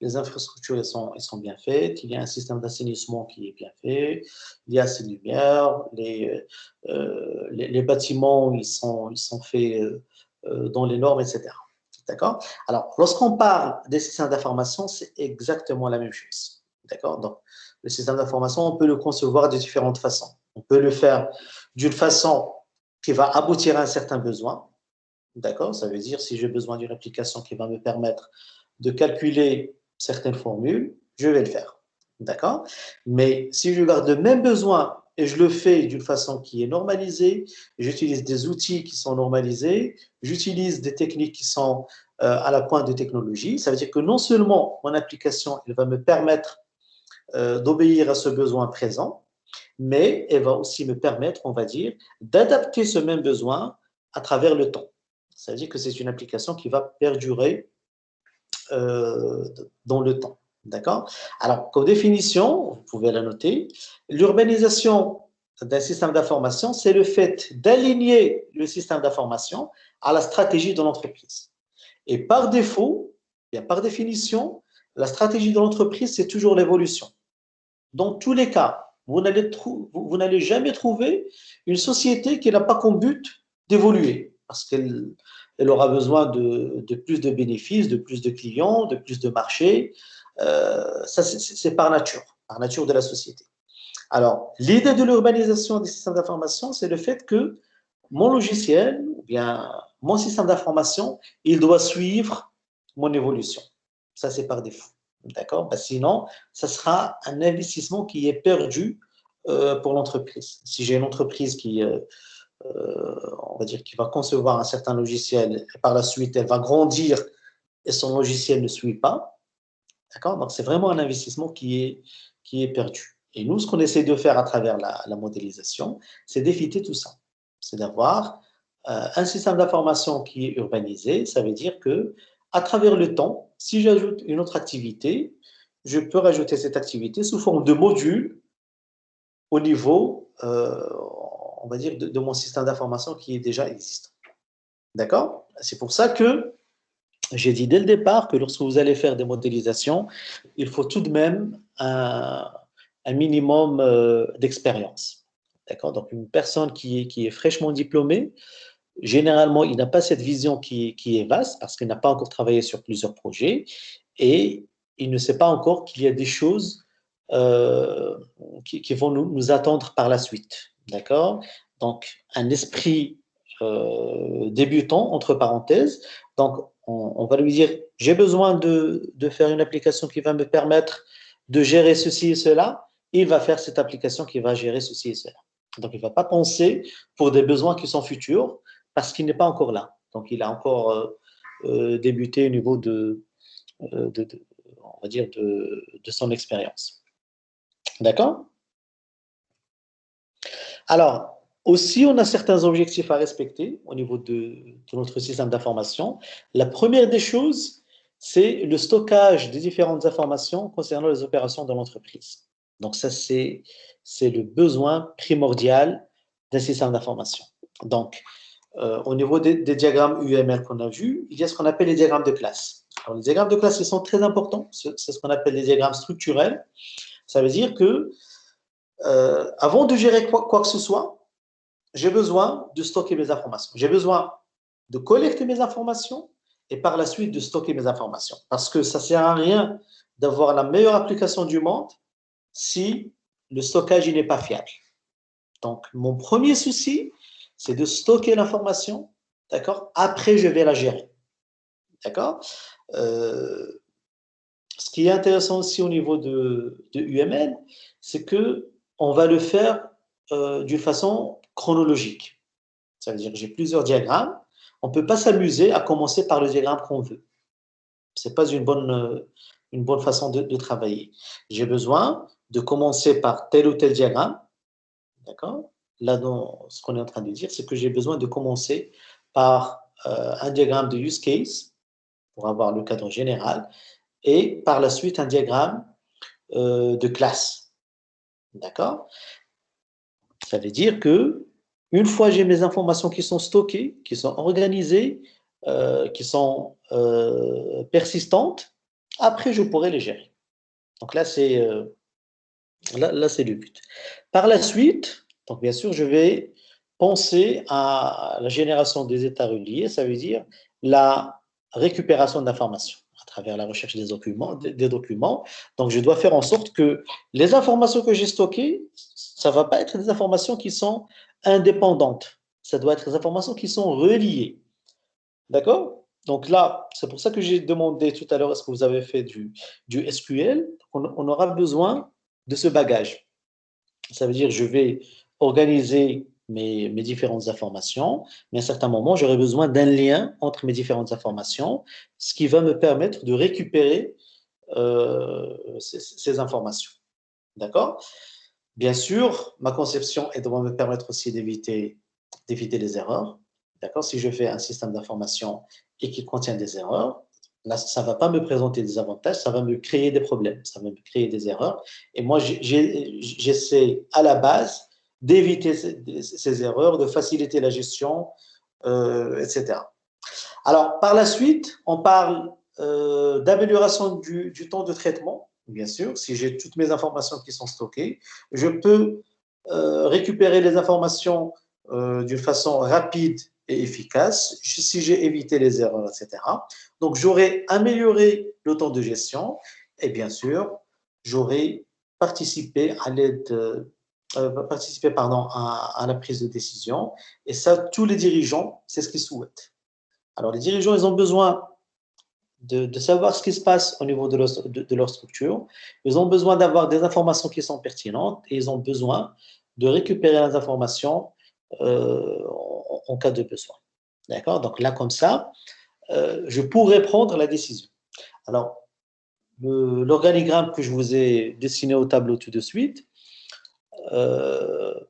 les infrastructures, elles sont bien faites. Il y a un système d'assainissement qui est bien fait. Il y a assez de lumière. Les bâtiments, ils sont faits dans les normes, etc. D'accord? Alors, lorsqu'on parle des systèmes d'information, c'est exactement la même chose. D'accord? Donc, le système d'information, on peut le concevoir de différentes façons. On peut le faire d'une façon qui va aboutir à un certain besoin. D'accord? Ça veut dire si j'ai besoin d'une application qui va me permettre de calculer certaines formules, je vais le faire. D'accord? Mais si je garde le même besoin et je le fais d'une façon qui est normalisée, j'utilise des outils qui sont normalisés, j'utilise des techniques qui sont à la pointe de technologie, ça veut dire que non seulement mon application elle va me permettre d'obéir à ce besoin présent, mais elle va aussi me permettre, on va dire, d'adapter ce même besoin à travers le temps. Ça veut dire que c'est une application qui va perdurer dans le temps. D'accord? Alors, comme définition, vous pouvez la noter, l'urbanisation, d'un système d'information, c'est le fait d'aligner le système d'information à la stratégie de l'entreprise. Et par défaut, bien par définition, la stratégie de l'entreprise, c'est toujours l'évolution. Dans tous les cas, vous n'allez jamais trouver une société qui n'a pas comme but d'évoluer, parce qu'elle aura besoin de plus de bénéfices, de plus de clients, de plus de marchés. Ça, c'est par nature de la société. Alors, l'idée de l'urbanisation des systèmes d'information, c'est le fait que mon logiciel, ou bien mon système d'information, il doit suivre mon évolution. Ça, c'est par défaut. D'accord? Sinon, ça sera un investissement qui est perdu pour l'entreprise. Si j'ai une entreprise qui, on va dire, qui va concevoir un certain logiciel, et par la suite, elle va grandir et son logiciel ne suit pas, d'accord? Donc, c'est vraiment un investissement qui est perdu. Et nous, ce qu'on essaie de faire à travers la modélisation, c'est d'éviter tout ça. C'est d'avoir un système d'information qui est urbanisé. Ça veut dire que, à travers le temps, si j'ajoute une autre activité, je peux rajouter cette activité sous forme de module au niveau, on va dire, de mon système d'information qui est déjà existant. D'accord? C'est pour ça que j'ai dit dès le départ que lorsque vous allez faire des modélisations, il faut tout de même un minimum d'expérience. D'accord? Donc, une personne qui est fraîchement diplômée, généralement, il n'a pas cette vision qui est vaste parce qu'il n'a pas encore travaillé sur plusieurs projets et il ne sait pas encore qu'il y a des choses qui vont nous attendre par la suite. D'accord? Donc, un esprit débutant, entre parenthèses. Donc, on va lui dire, j'ai besoin de faire une application qui va me permettre de gérer ceci et cela. Il va faire cette application qui va gérer ceci et cela. Donc, il ne va pas penser pour des besoins qui sont futurs parce qu'il n'est pas encore là. Donc, il a encore débuté au niveau on va dire de son expérience. D'accord? Alors, aussi, on a certains objectifs à respecter au niveau de notre système d'information. La première des choses, c'est le stockage des différentes informations concernant les opérations de l'entreprise. Donc, ça, c'est le besoin primordial d'un système d'information. Donc, au niveau des diagrammes UML qu'on a vus, il y a ce qu'on appelle les diagrammes de classe. Alors, les diagrammes de classe, ils sont très importants. C'est ce qu'on appelle les diagrammes structurels. Ça veut dire que avant de gérer quoi que ce soit, j'ai besoin de stocker mes informations. J'ai besoin de collecter mes informations et par la suite de stocker mes informations. Parce que ça ne sert à rien d'avoir la meilleure application du monde si le stockage n'est pas fiable. Donc, mon premier souci, c'est de stocker l'information, d'accord? Après, je vais la gérer, d'accord? Ce qui est intéressant aussi au niveau de UML, c'est qu'on va le faire d'une façon chronologique. Ça veut dire que j'ai plusieurs diagrammes. On ne peut pas s'amuser à commencer par le diagramme qu'on veut. Ce n'est pas une bonne façon de travailler. J'ai besoin de commencer par tel ou tel diagramme. D'accord? Là, ce qu'on est en train de dire, c'est que j'ai besoin de commencer par un diagramme de use case pour avoir le cadre général et par la suite un diagramme de classe. D'accord? Ça veut dire que une fois j'ai mes informations qui sont stockées, qui sont organisées, qui sont persistantes, après je pourrai les gérer. Donc là, c'est le but. Par la suite, donc bien sûr, je vais penser à la génération des états reliés, ça veut dire la récupération d'informations à travers la recherche des documents. Donc, je dois faire en sorte que les informations que j'ai stockées, ça ne va pas être des informations qui sont indépendantes. Ça doit être des informations qui sont reliées. D'accord? Donc là, c'est pour ça que j'ai demandé tout à l'heure, est-ce que vous avez fait du SQL? On aura besoin de ce bagage. Ça veut dire, je vais organiser mes différentes informations, mais à un certain moment, j'aurai besoin d'un lien entre mes différentes informations, ce qui va me permettre de récupérer ces informations. D'accord? Bien sûr, ma conception, elle doit me permettre aussi d'éviter les erreurs. D'accord? Si je fais un système d'information et qu'il contient des erreurs, là, ça ne va pas me présenter des avantages, ça va me créer des problèmes, ça va me créer des erreurs. Et moi, j'essaie à la base d'éviter ces erreurs, de faciliter la gestion, etc. Alors, par la suite, on parle d'amélioration du temps de traitement, bien sûr. Si j'ai toutes mes informations qui sont stockées, je peux récupérer les informations d'une façon rapide et efficace, si j'ai évité les erreurs, etc. Donc, j'aurai amélioré le temps de gestion et bien sûr, j'aurai participé à à la prise de décision. Et ça, tous les dirigeants, c'est ce qu'ils souhaitent. Alors, les dirigeants, ils ont besoin de savoir ce qui se passe au niveau de leur structure. Ils ont besoin d'avoir des informations qui sont pertinentes et ils ont besoin de récupérer les informations en cas de besoin. D'accord? Donc là, comme ça, je pourrais prendre la décision. Alors, l'organigramme que je vous ai dessiné au tableau tout de suite, je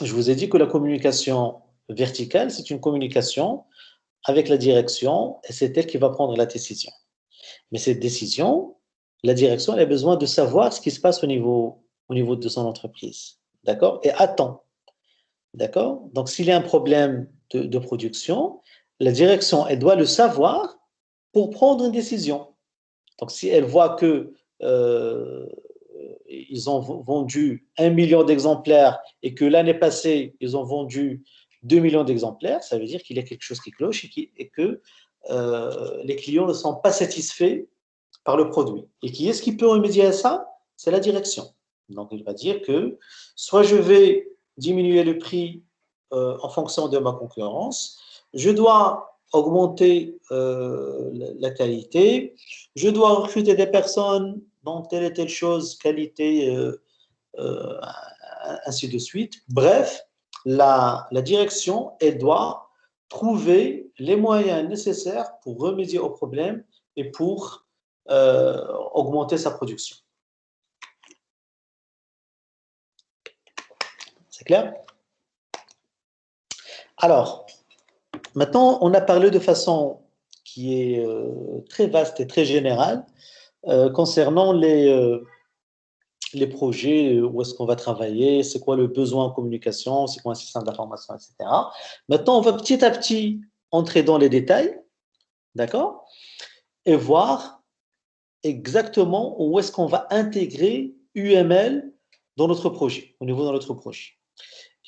vous ai dit que la communication verticale, c'est une communication avec la direction et c'est elle qui va prendre la décision. Mais cette décision, la direction, elle a besoin de savoir ce qui se passe au niveau de son entreprise. D'accord? Et à temps. D'accord? Donc, s'il y a un problème de production, la direction, elle doit le savoir pour prendre une décision. Donc, si elle voit que ils ont vendu 1 million d'exemplaires et que l'année passée, ils ont vendu 2 millions d'exemplaires, ça veut dire qu'il y a quelque chose qui cloche et que les clients ne sont pas satisfaits par le produit. Et qui est-ce qui peut remédier à ça? C'est la direction. Donc, il va dire que soit je vais diminuer le prix en fonction de ma concurrence, je dois augmenter la qualité, je dois recruter des personnes dans telle et telle chose, qualité, ainsi de suite. Bref, la direction, elle doit trouver les moyens nécessaires pour remédier au problème et pour augmenter sa production. C'est clair? Alors, maintenant, on a parlé de façon qui est très vaste et très générale concernant les projets, où est-ce qu'on va travailler, c'est quoi le besoin en communication, c'est quoi un système d'information, etc. Maintenant, on va petit à petit entrer dans les détails, d'accord, et voir exactement où est-ce qu'on va intégrer UML dans notre projet, au niveau de notre projet.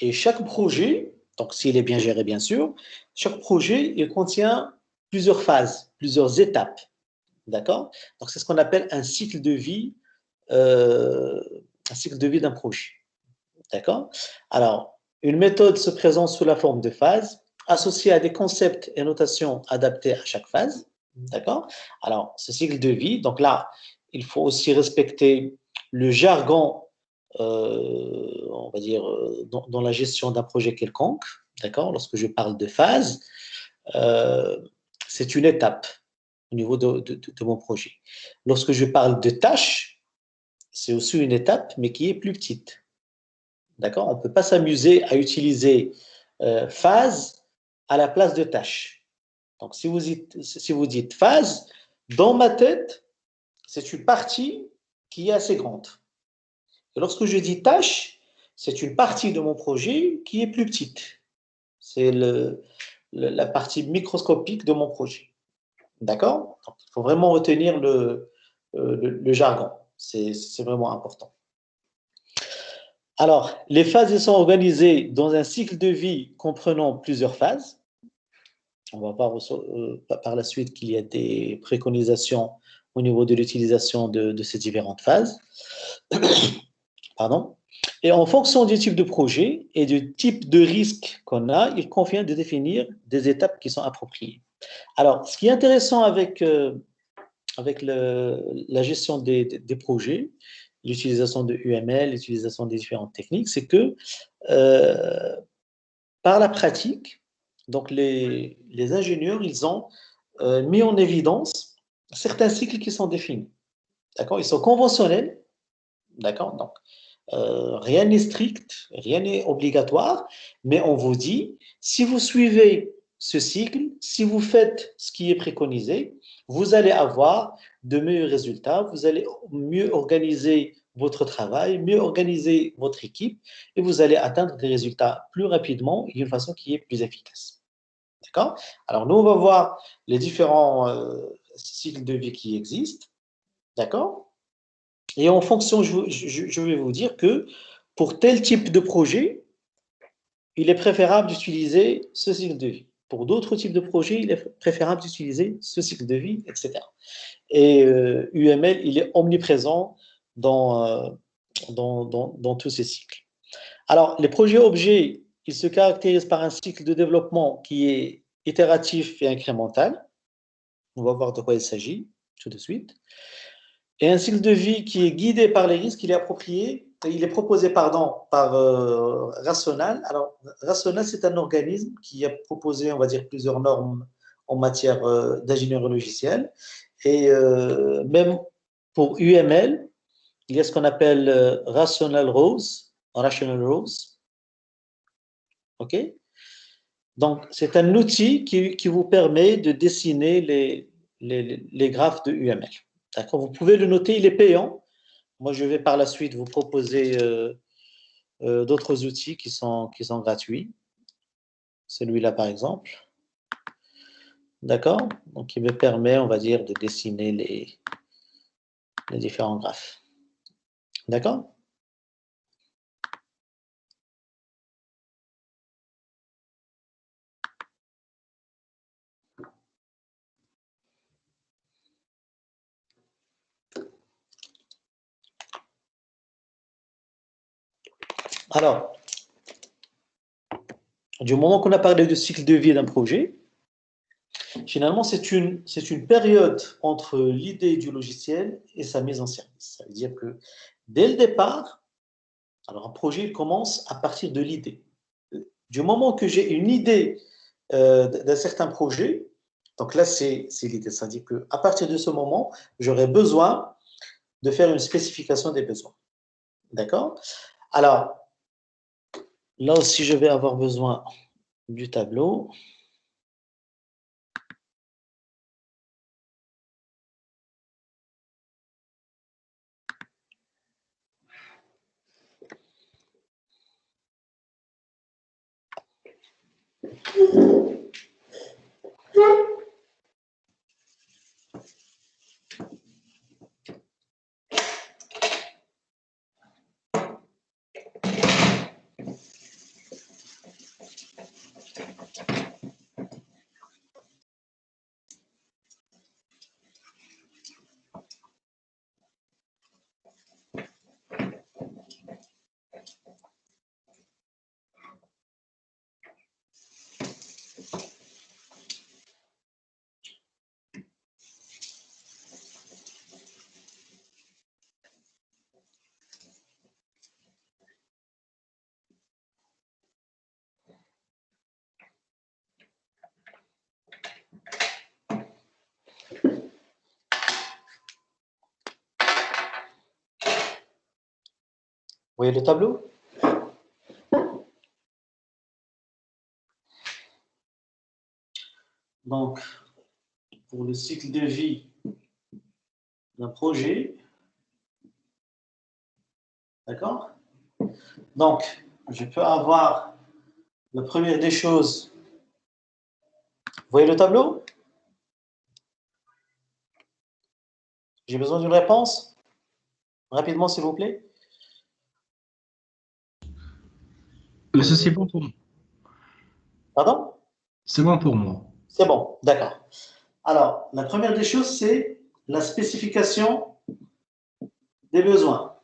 Et chaque projet, donc s'il est bien géré, bien sûr, chaque projet, il contient plusieurs phases, plusieurs étapes, d'accord? Donc c'est ce qu'on appelle un cycle de vie d'un projet. D'accord? Alors, une méthode se présente sous la forme de phases, associée à des concepts et notations adaptés à chaque phase. D'accord? Alors, ce cycle de vie, donc là, il faut aussi respecter le jargon, on va dire, dans la gestion d'un projet quelconque. D'accord? Lorsque je parle de phase, c'est une étape au niveau de mon projet. Lorsque je parle de tâches, c'est aussi une étape, mais qui est plus petite. D'accord? On ne peut pas s'amuser à utiliser phase à la place de tâche. Donc, si vous dites phase, dans ma tête, c'est une partie qui est assez grande. Et lorsque je dis tâche, c'est une partie de mon projet qui est plus petite. C'est la partie microscopique de mon projet. D'accord? Donc, il faut vraiment retenir le jargon. C'est vraiment important. Alors, les phases sont organisées dans un cycle de vie comprenant plusieurs phases. On va voir par la suite qu'il y a des préconisations au niveau de l'utilisation de ces différentes phases. Pardon. Et en fonction du type de projet et du type de risque qu'on a, il convient de définir des étapes qui sont appropriées. Alors, ce qui est intéressant avec la gestion des projets, l'utilisation de UML, l'utilisation des différentes techniques, c'est que par la pratique, donc les ingénieurs, ils ont mis en évidence certains cycles qui sont définis. D'accord? Ils sont conventionnels. D'accord? Donc, rien n'est strict, rien n'est obligatoire, mais on vous dit, si vous suivez ce cycle, si vous faites ce qui est préconisé, vous allez avoir de meilleurs résultats, vous allez mieux organiser votre travail, mieux organiser votre équipe et vous allez atteindre des résultats plus rapidement et d'une façon qui est plus efficace. D'accord? Alors, nous, on va voir les différents cycles de vie qui existent. D'accord? Et en fonction, je vais vous dire que pour tel type de projet, il est préférable d'utiliser ce cycle de vie. Pour d'autres types de projets, il est préférable d'utiliser ce cycle de vie, etc. Et UML, il est omniprésent dans tous ces cycles. Alors, les projets objets, ils se caractérisent par un cycle de développement qui est itératif et incrémental. On va voir de quoi il s'agit tout de suite. Et un cycle de vie qui est guidé par les risques, il est proposé par Rational. Alors, Rational, c'est un organisme qui a proposé, on va dire, plusieurs normes en matière d'ingénierie logicielle. Et même pour UML, il y a ce qu'on appelle Rational Rules. OK? Donc, c'est un outil qui vous permet de dessiner les graphes de UML. D'accord? Vous pouvez le noter, il est payant. Moi, je vais par la suite vous proposer d'autres outils qui sont gratuits. Celui-là, par exemple. D'accord? Donc, il me permet, on va dire, de dessiner les différents graphes. D'accord? Alors, du moment qu'on a parlé de cycle de vie d'un projet, finalement, c'est une période entre l'idée du logiciel et sa mise en service. Ça veut dire que dès le départ, alors un projet commence à partir de l'idée. Du moment que j'ai une idée d'un certain projet, donc là, c'est l'idée. Ça veut dire qu'à partir de ce moment, j'aurai besoin de faire une spécification des besoins. D'accord? Alors, là aussi, je vais avoir besoin du tableau. Vous voyez le tableau? Donc, pour le cycle de vie d'un projet, d'accord? Donc, je peux avoir la première des choses. Vous voyez le tableau? J'ai besoin d'une réponse. Rapidement, s'il vous plaît. Mais ça, c'est bon pour moi. Pardon? C'est bon pour moi. C'est bon, d'accord. Alors, la première des choses, c'est la spécification des besoins.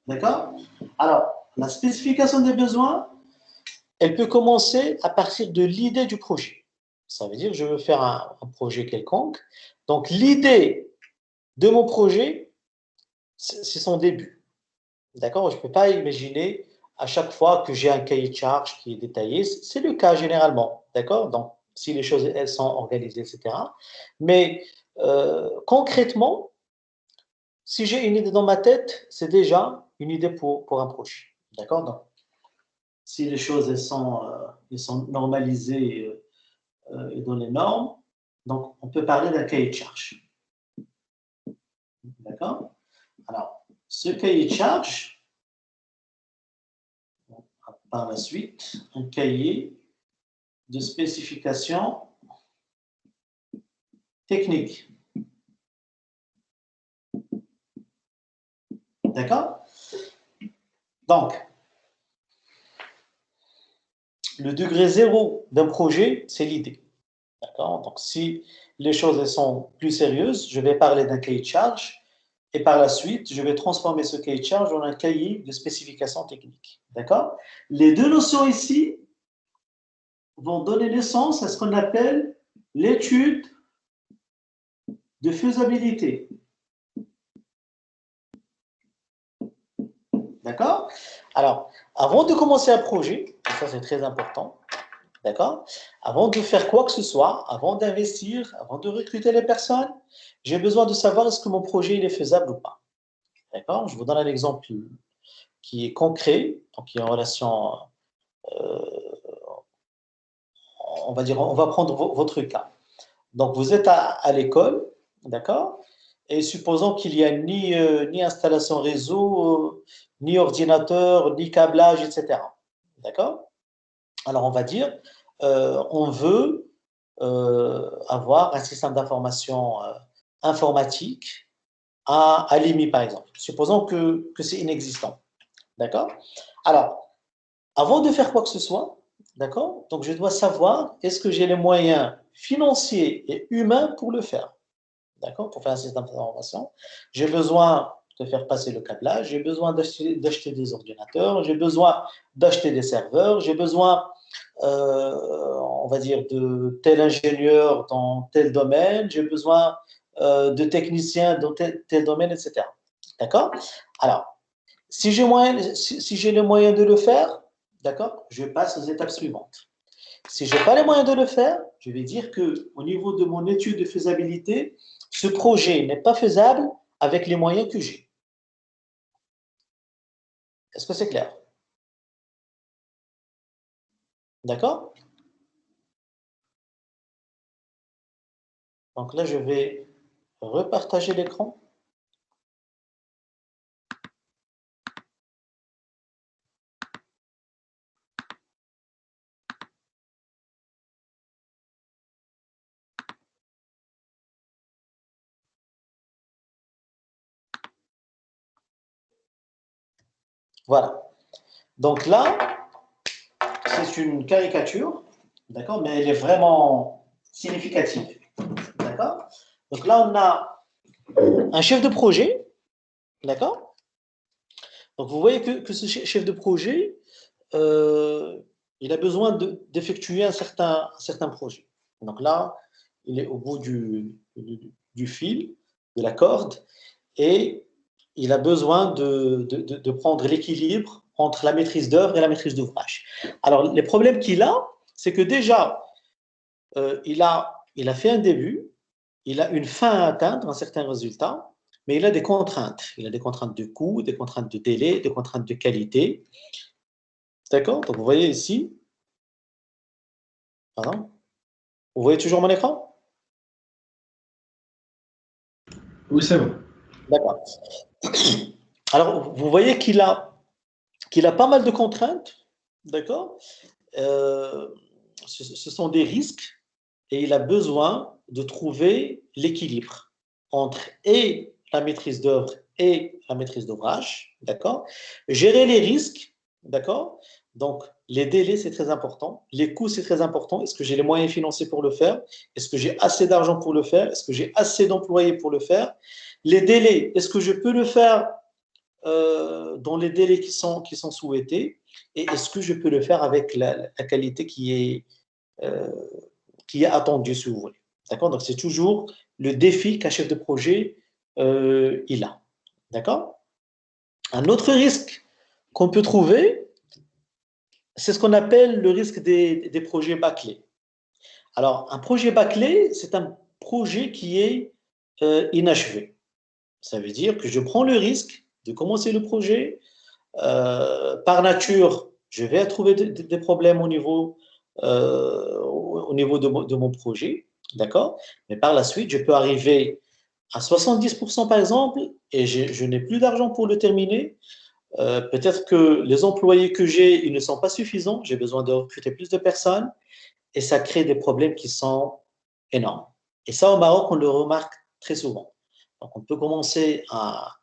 D'accord? Alors, la spécification des besoins, elle peut commencer à partir de l'idée du projet. Ça veut dire que je veux faire un projet quelconque. Donc, l'idée de mon projet, c'est son début. D'accord? Je ne peux pas imaginer à chaque fois que j'ai un cahier de charge qui est détaillé. C'est le cas généralement. D'accord? Donc, si les choses elles sont organisées, etc. Mais concrètement, si j'ai une idée dans ma tête, c'est déjà une idée pour un projet. D'accord? Donc, si les choses elles sont normalisées et dans les normes, donc on peut parler d'un cahier de charge. D'accord? Alors, ce cahier de charge, par la suite, un cahier de spécification technique. D'accord? Donc, le degré zéro d'un projet, c'est l'idée. D'accord? Donc, si les choses elles sont plus sérieuses, je vais parler d'un cahier de charge et par la suite, je vais transformer ce cahier de charge en un cahier de spécification technique. D'accord? Les deux notions ici vont donner naissance à ce qu'on appelle l'étude de faisabilité. D'accord? Alors, avant de commencer un projet, et ça c'est très important, d'accord? Avant de faire quoi que ce soit, avant d'investir, avant de recruter les personnes, j'ai besoin de savoir est-ce que mon projet il est faisable ou pas. D'accord? Je vous donne un exemple qui est concret, donc qui est en relation, on va dire, on va prendre votre cas. Donc, vous êtes à l'école, d'accord? Et supposons qu'il n'y a ni installation réseau, ni ordinateur, ni câblage, etc. D'accord? Alors, on va dire, on veut avoir un système d'information informatique à l'IMI, par exemple. Supposons que c'est inexistant. D'accord? Alors, avant de faire quoi que ce soit, d'accord? Donc, je dois savoir, est-ce que j'ai les moyens financiers et humains pour le faire? D'accord? Pour faire un système d'information. J'ai besoin de faire passer le câblage, j'ai besoin d'acheter des ordinateurs, j'ai besoin d'acheter des serveurs, j'ai besoin, on va dire, de tel ingénieur dans tel domaine, j'ai besoin de techniciens dans tel domaine, etc. D'accord? Alors, si j'ai les moyens de le faire, d'accord, je passe aux étapes suivantes. Si je n'ai pas les moyens de le faire, je vais dire qu'au niveau de mon étude de faisabilité, ce projet n'est pas faisable avec les moyens que j'ai. Est-ce que c'est clair? D'accord? Donc là, je vais repartager l'écran. Voilà. Donc là, c'est une caricature, d'accord, mais elle est vraiment significative. D'accord? Donc là, on a un chef de projet, d'accord? Donc vous voyez que ce chef de projet, il a besoin d'effectuer un certain projet. Donc là, il est au bout du fil, de la corde, et il a besoin de prendre l'équilibre entre la maîtrise d'œuvre et la maîtrise d'ouvrage. Alors, les problèmes qu'il a, c'est que déjà, il a fait un début, il a une fin à atteindre, un certain résultat, mais il a des contraintes. Il a des contraintes de coût, des contraintes de délai, des contraintes de qualité. D'accord? Donc, vous voyez ici. Pardon? Vous voyez toujours mon écran? Oui, c'est bon. D'accord. Alors, vous voyez qu'il a pas mal de contraintes. D'accord? Ce sont des risques et il a besoin de trouver l'équilibre entre et la maîtrise d'œuvre et la maîtrise d'ouvrage, d'accord? Gérer les risques, d'accord? Donc, les délais, c'est très important. Les coûts, c'est très important. Est-ce que j'ai les moyens financiers pour le faire? Est-ce que j'ai assez d'argent pour le faire? Est-ce que j'ai assez d'employés pour le faire? Les délais, est-ce que je peux le faire dans les délais qui sont souhaités? Et est-ce que je peux le faire avec la qualité qui est attendue, si vous voulez? D'accord? Donc, c'est toujours le défi qu'un chef de projet il a. D'accord? Un autre risque qu'on peut trouver, c'est ce qu'on appelle le risque des projets bâclés. Alors, un projet bâclé, c'est un projet qui est inachevé. Ça veut dire que je prends le risque de commencer le projet. Par nature, je vais trouver des problèmes au niveau de mon projet. D'accord? Mais par la suite, je peux arriver à 70% par exemple, et je n'ai plus d'argent pour le terminer, peut-être que les employés que j'ai, ils ne sont pas suffisants, j'ai besoin de recruter plus de personnes, et ça crée des problèmes qui sont énormes. Et ça, au Maroc, on le remarque très souvent. Donc, on peut commencer à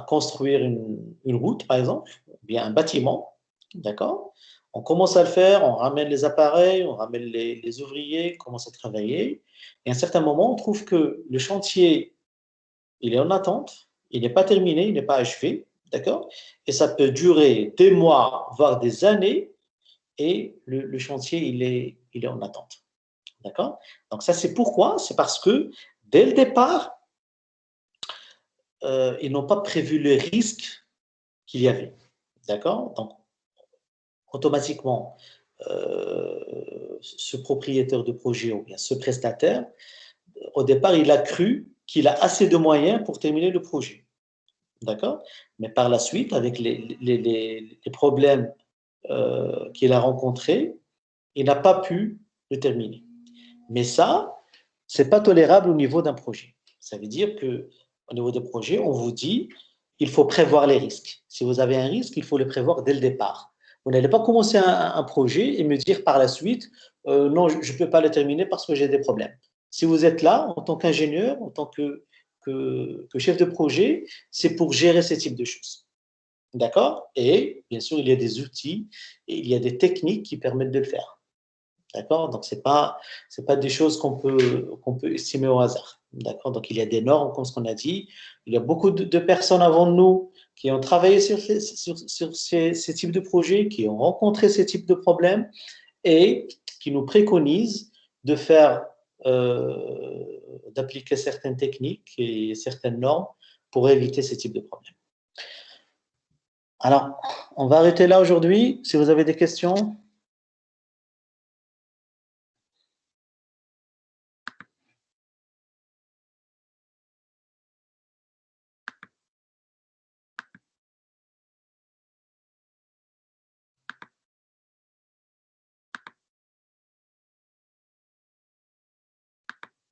construire une route, par exemple, ou bien un bâtiment, d'accord? On commence à le faire, on ramène les appareils, on ramène les ouvriers, on commence à travailler. Et à un certain moment, on trouve que le chantier, il est en attente, il n'est pas terminé, il n'est pas achevé, d'accord? Et ça peut durer des mois, voire des années, et le chantier, il est en attente, d'accord? Donc ça, c'est pourquoi? C'est parce que, dès le départ, ils n'ont pas prévu le risque qu'il y avait, d'accord? Donc, automatiquement, ce propriétaire de projet ou bien ce prestataire, au départ, il a cru qu'il a assez de moyens pour terminer le projet. D'accord? Mais par la suite, avec les problèmes qu'il a rencontrés, il n'a pas pu le terminer. Mais ça, ce n'est pas tolérable au niveau d'un projet. Ça veut dire qu'au niveau des projets, on vous dit il faut prévoir les risques. Si vous avez un risque, il faut le prévoir dès le départ. Vous n'allez pas commencer un projet et me dire par la suite non, je ne peux pas le terminer parce que j'ai des problèmes. Si vous êtes là, en tant qu'ingénieur, en tant que chef de projet, c'est pour gérer ce type de choses. D'accord? Et bien sûr, il y a des outils et il y a des techniques qui permettent de le faire. D'accord? Donc, c'est pas des choses qu'on peut estimer au hasard. D'accord? Donc, il y a des normes, comme ce qu'on a dit. Il y a beaucoup de personnes avant nous qui ont travaillé sur ces types de projets, qui ont rencontré ces types de problèmes et qui nous préconisent de faire, d'appliquer certaines techniques et certaines normes pour éviter ces types de problèmes. Alors, on va arrêter là aujourd'hui. Si vous avez des questions.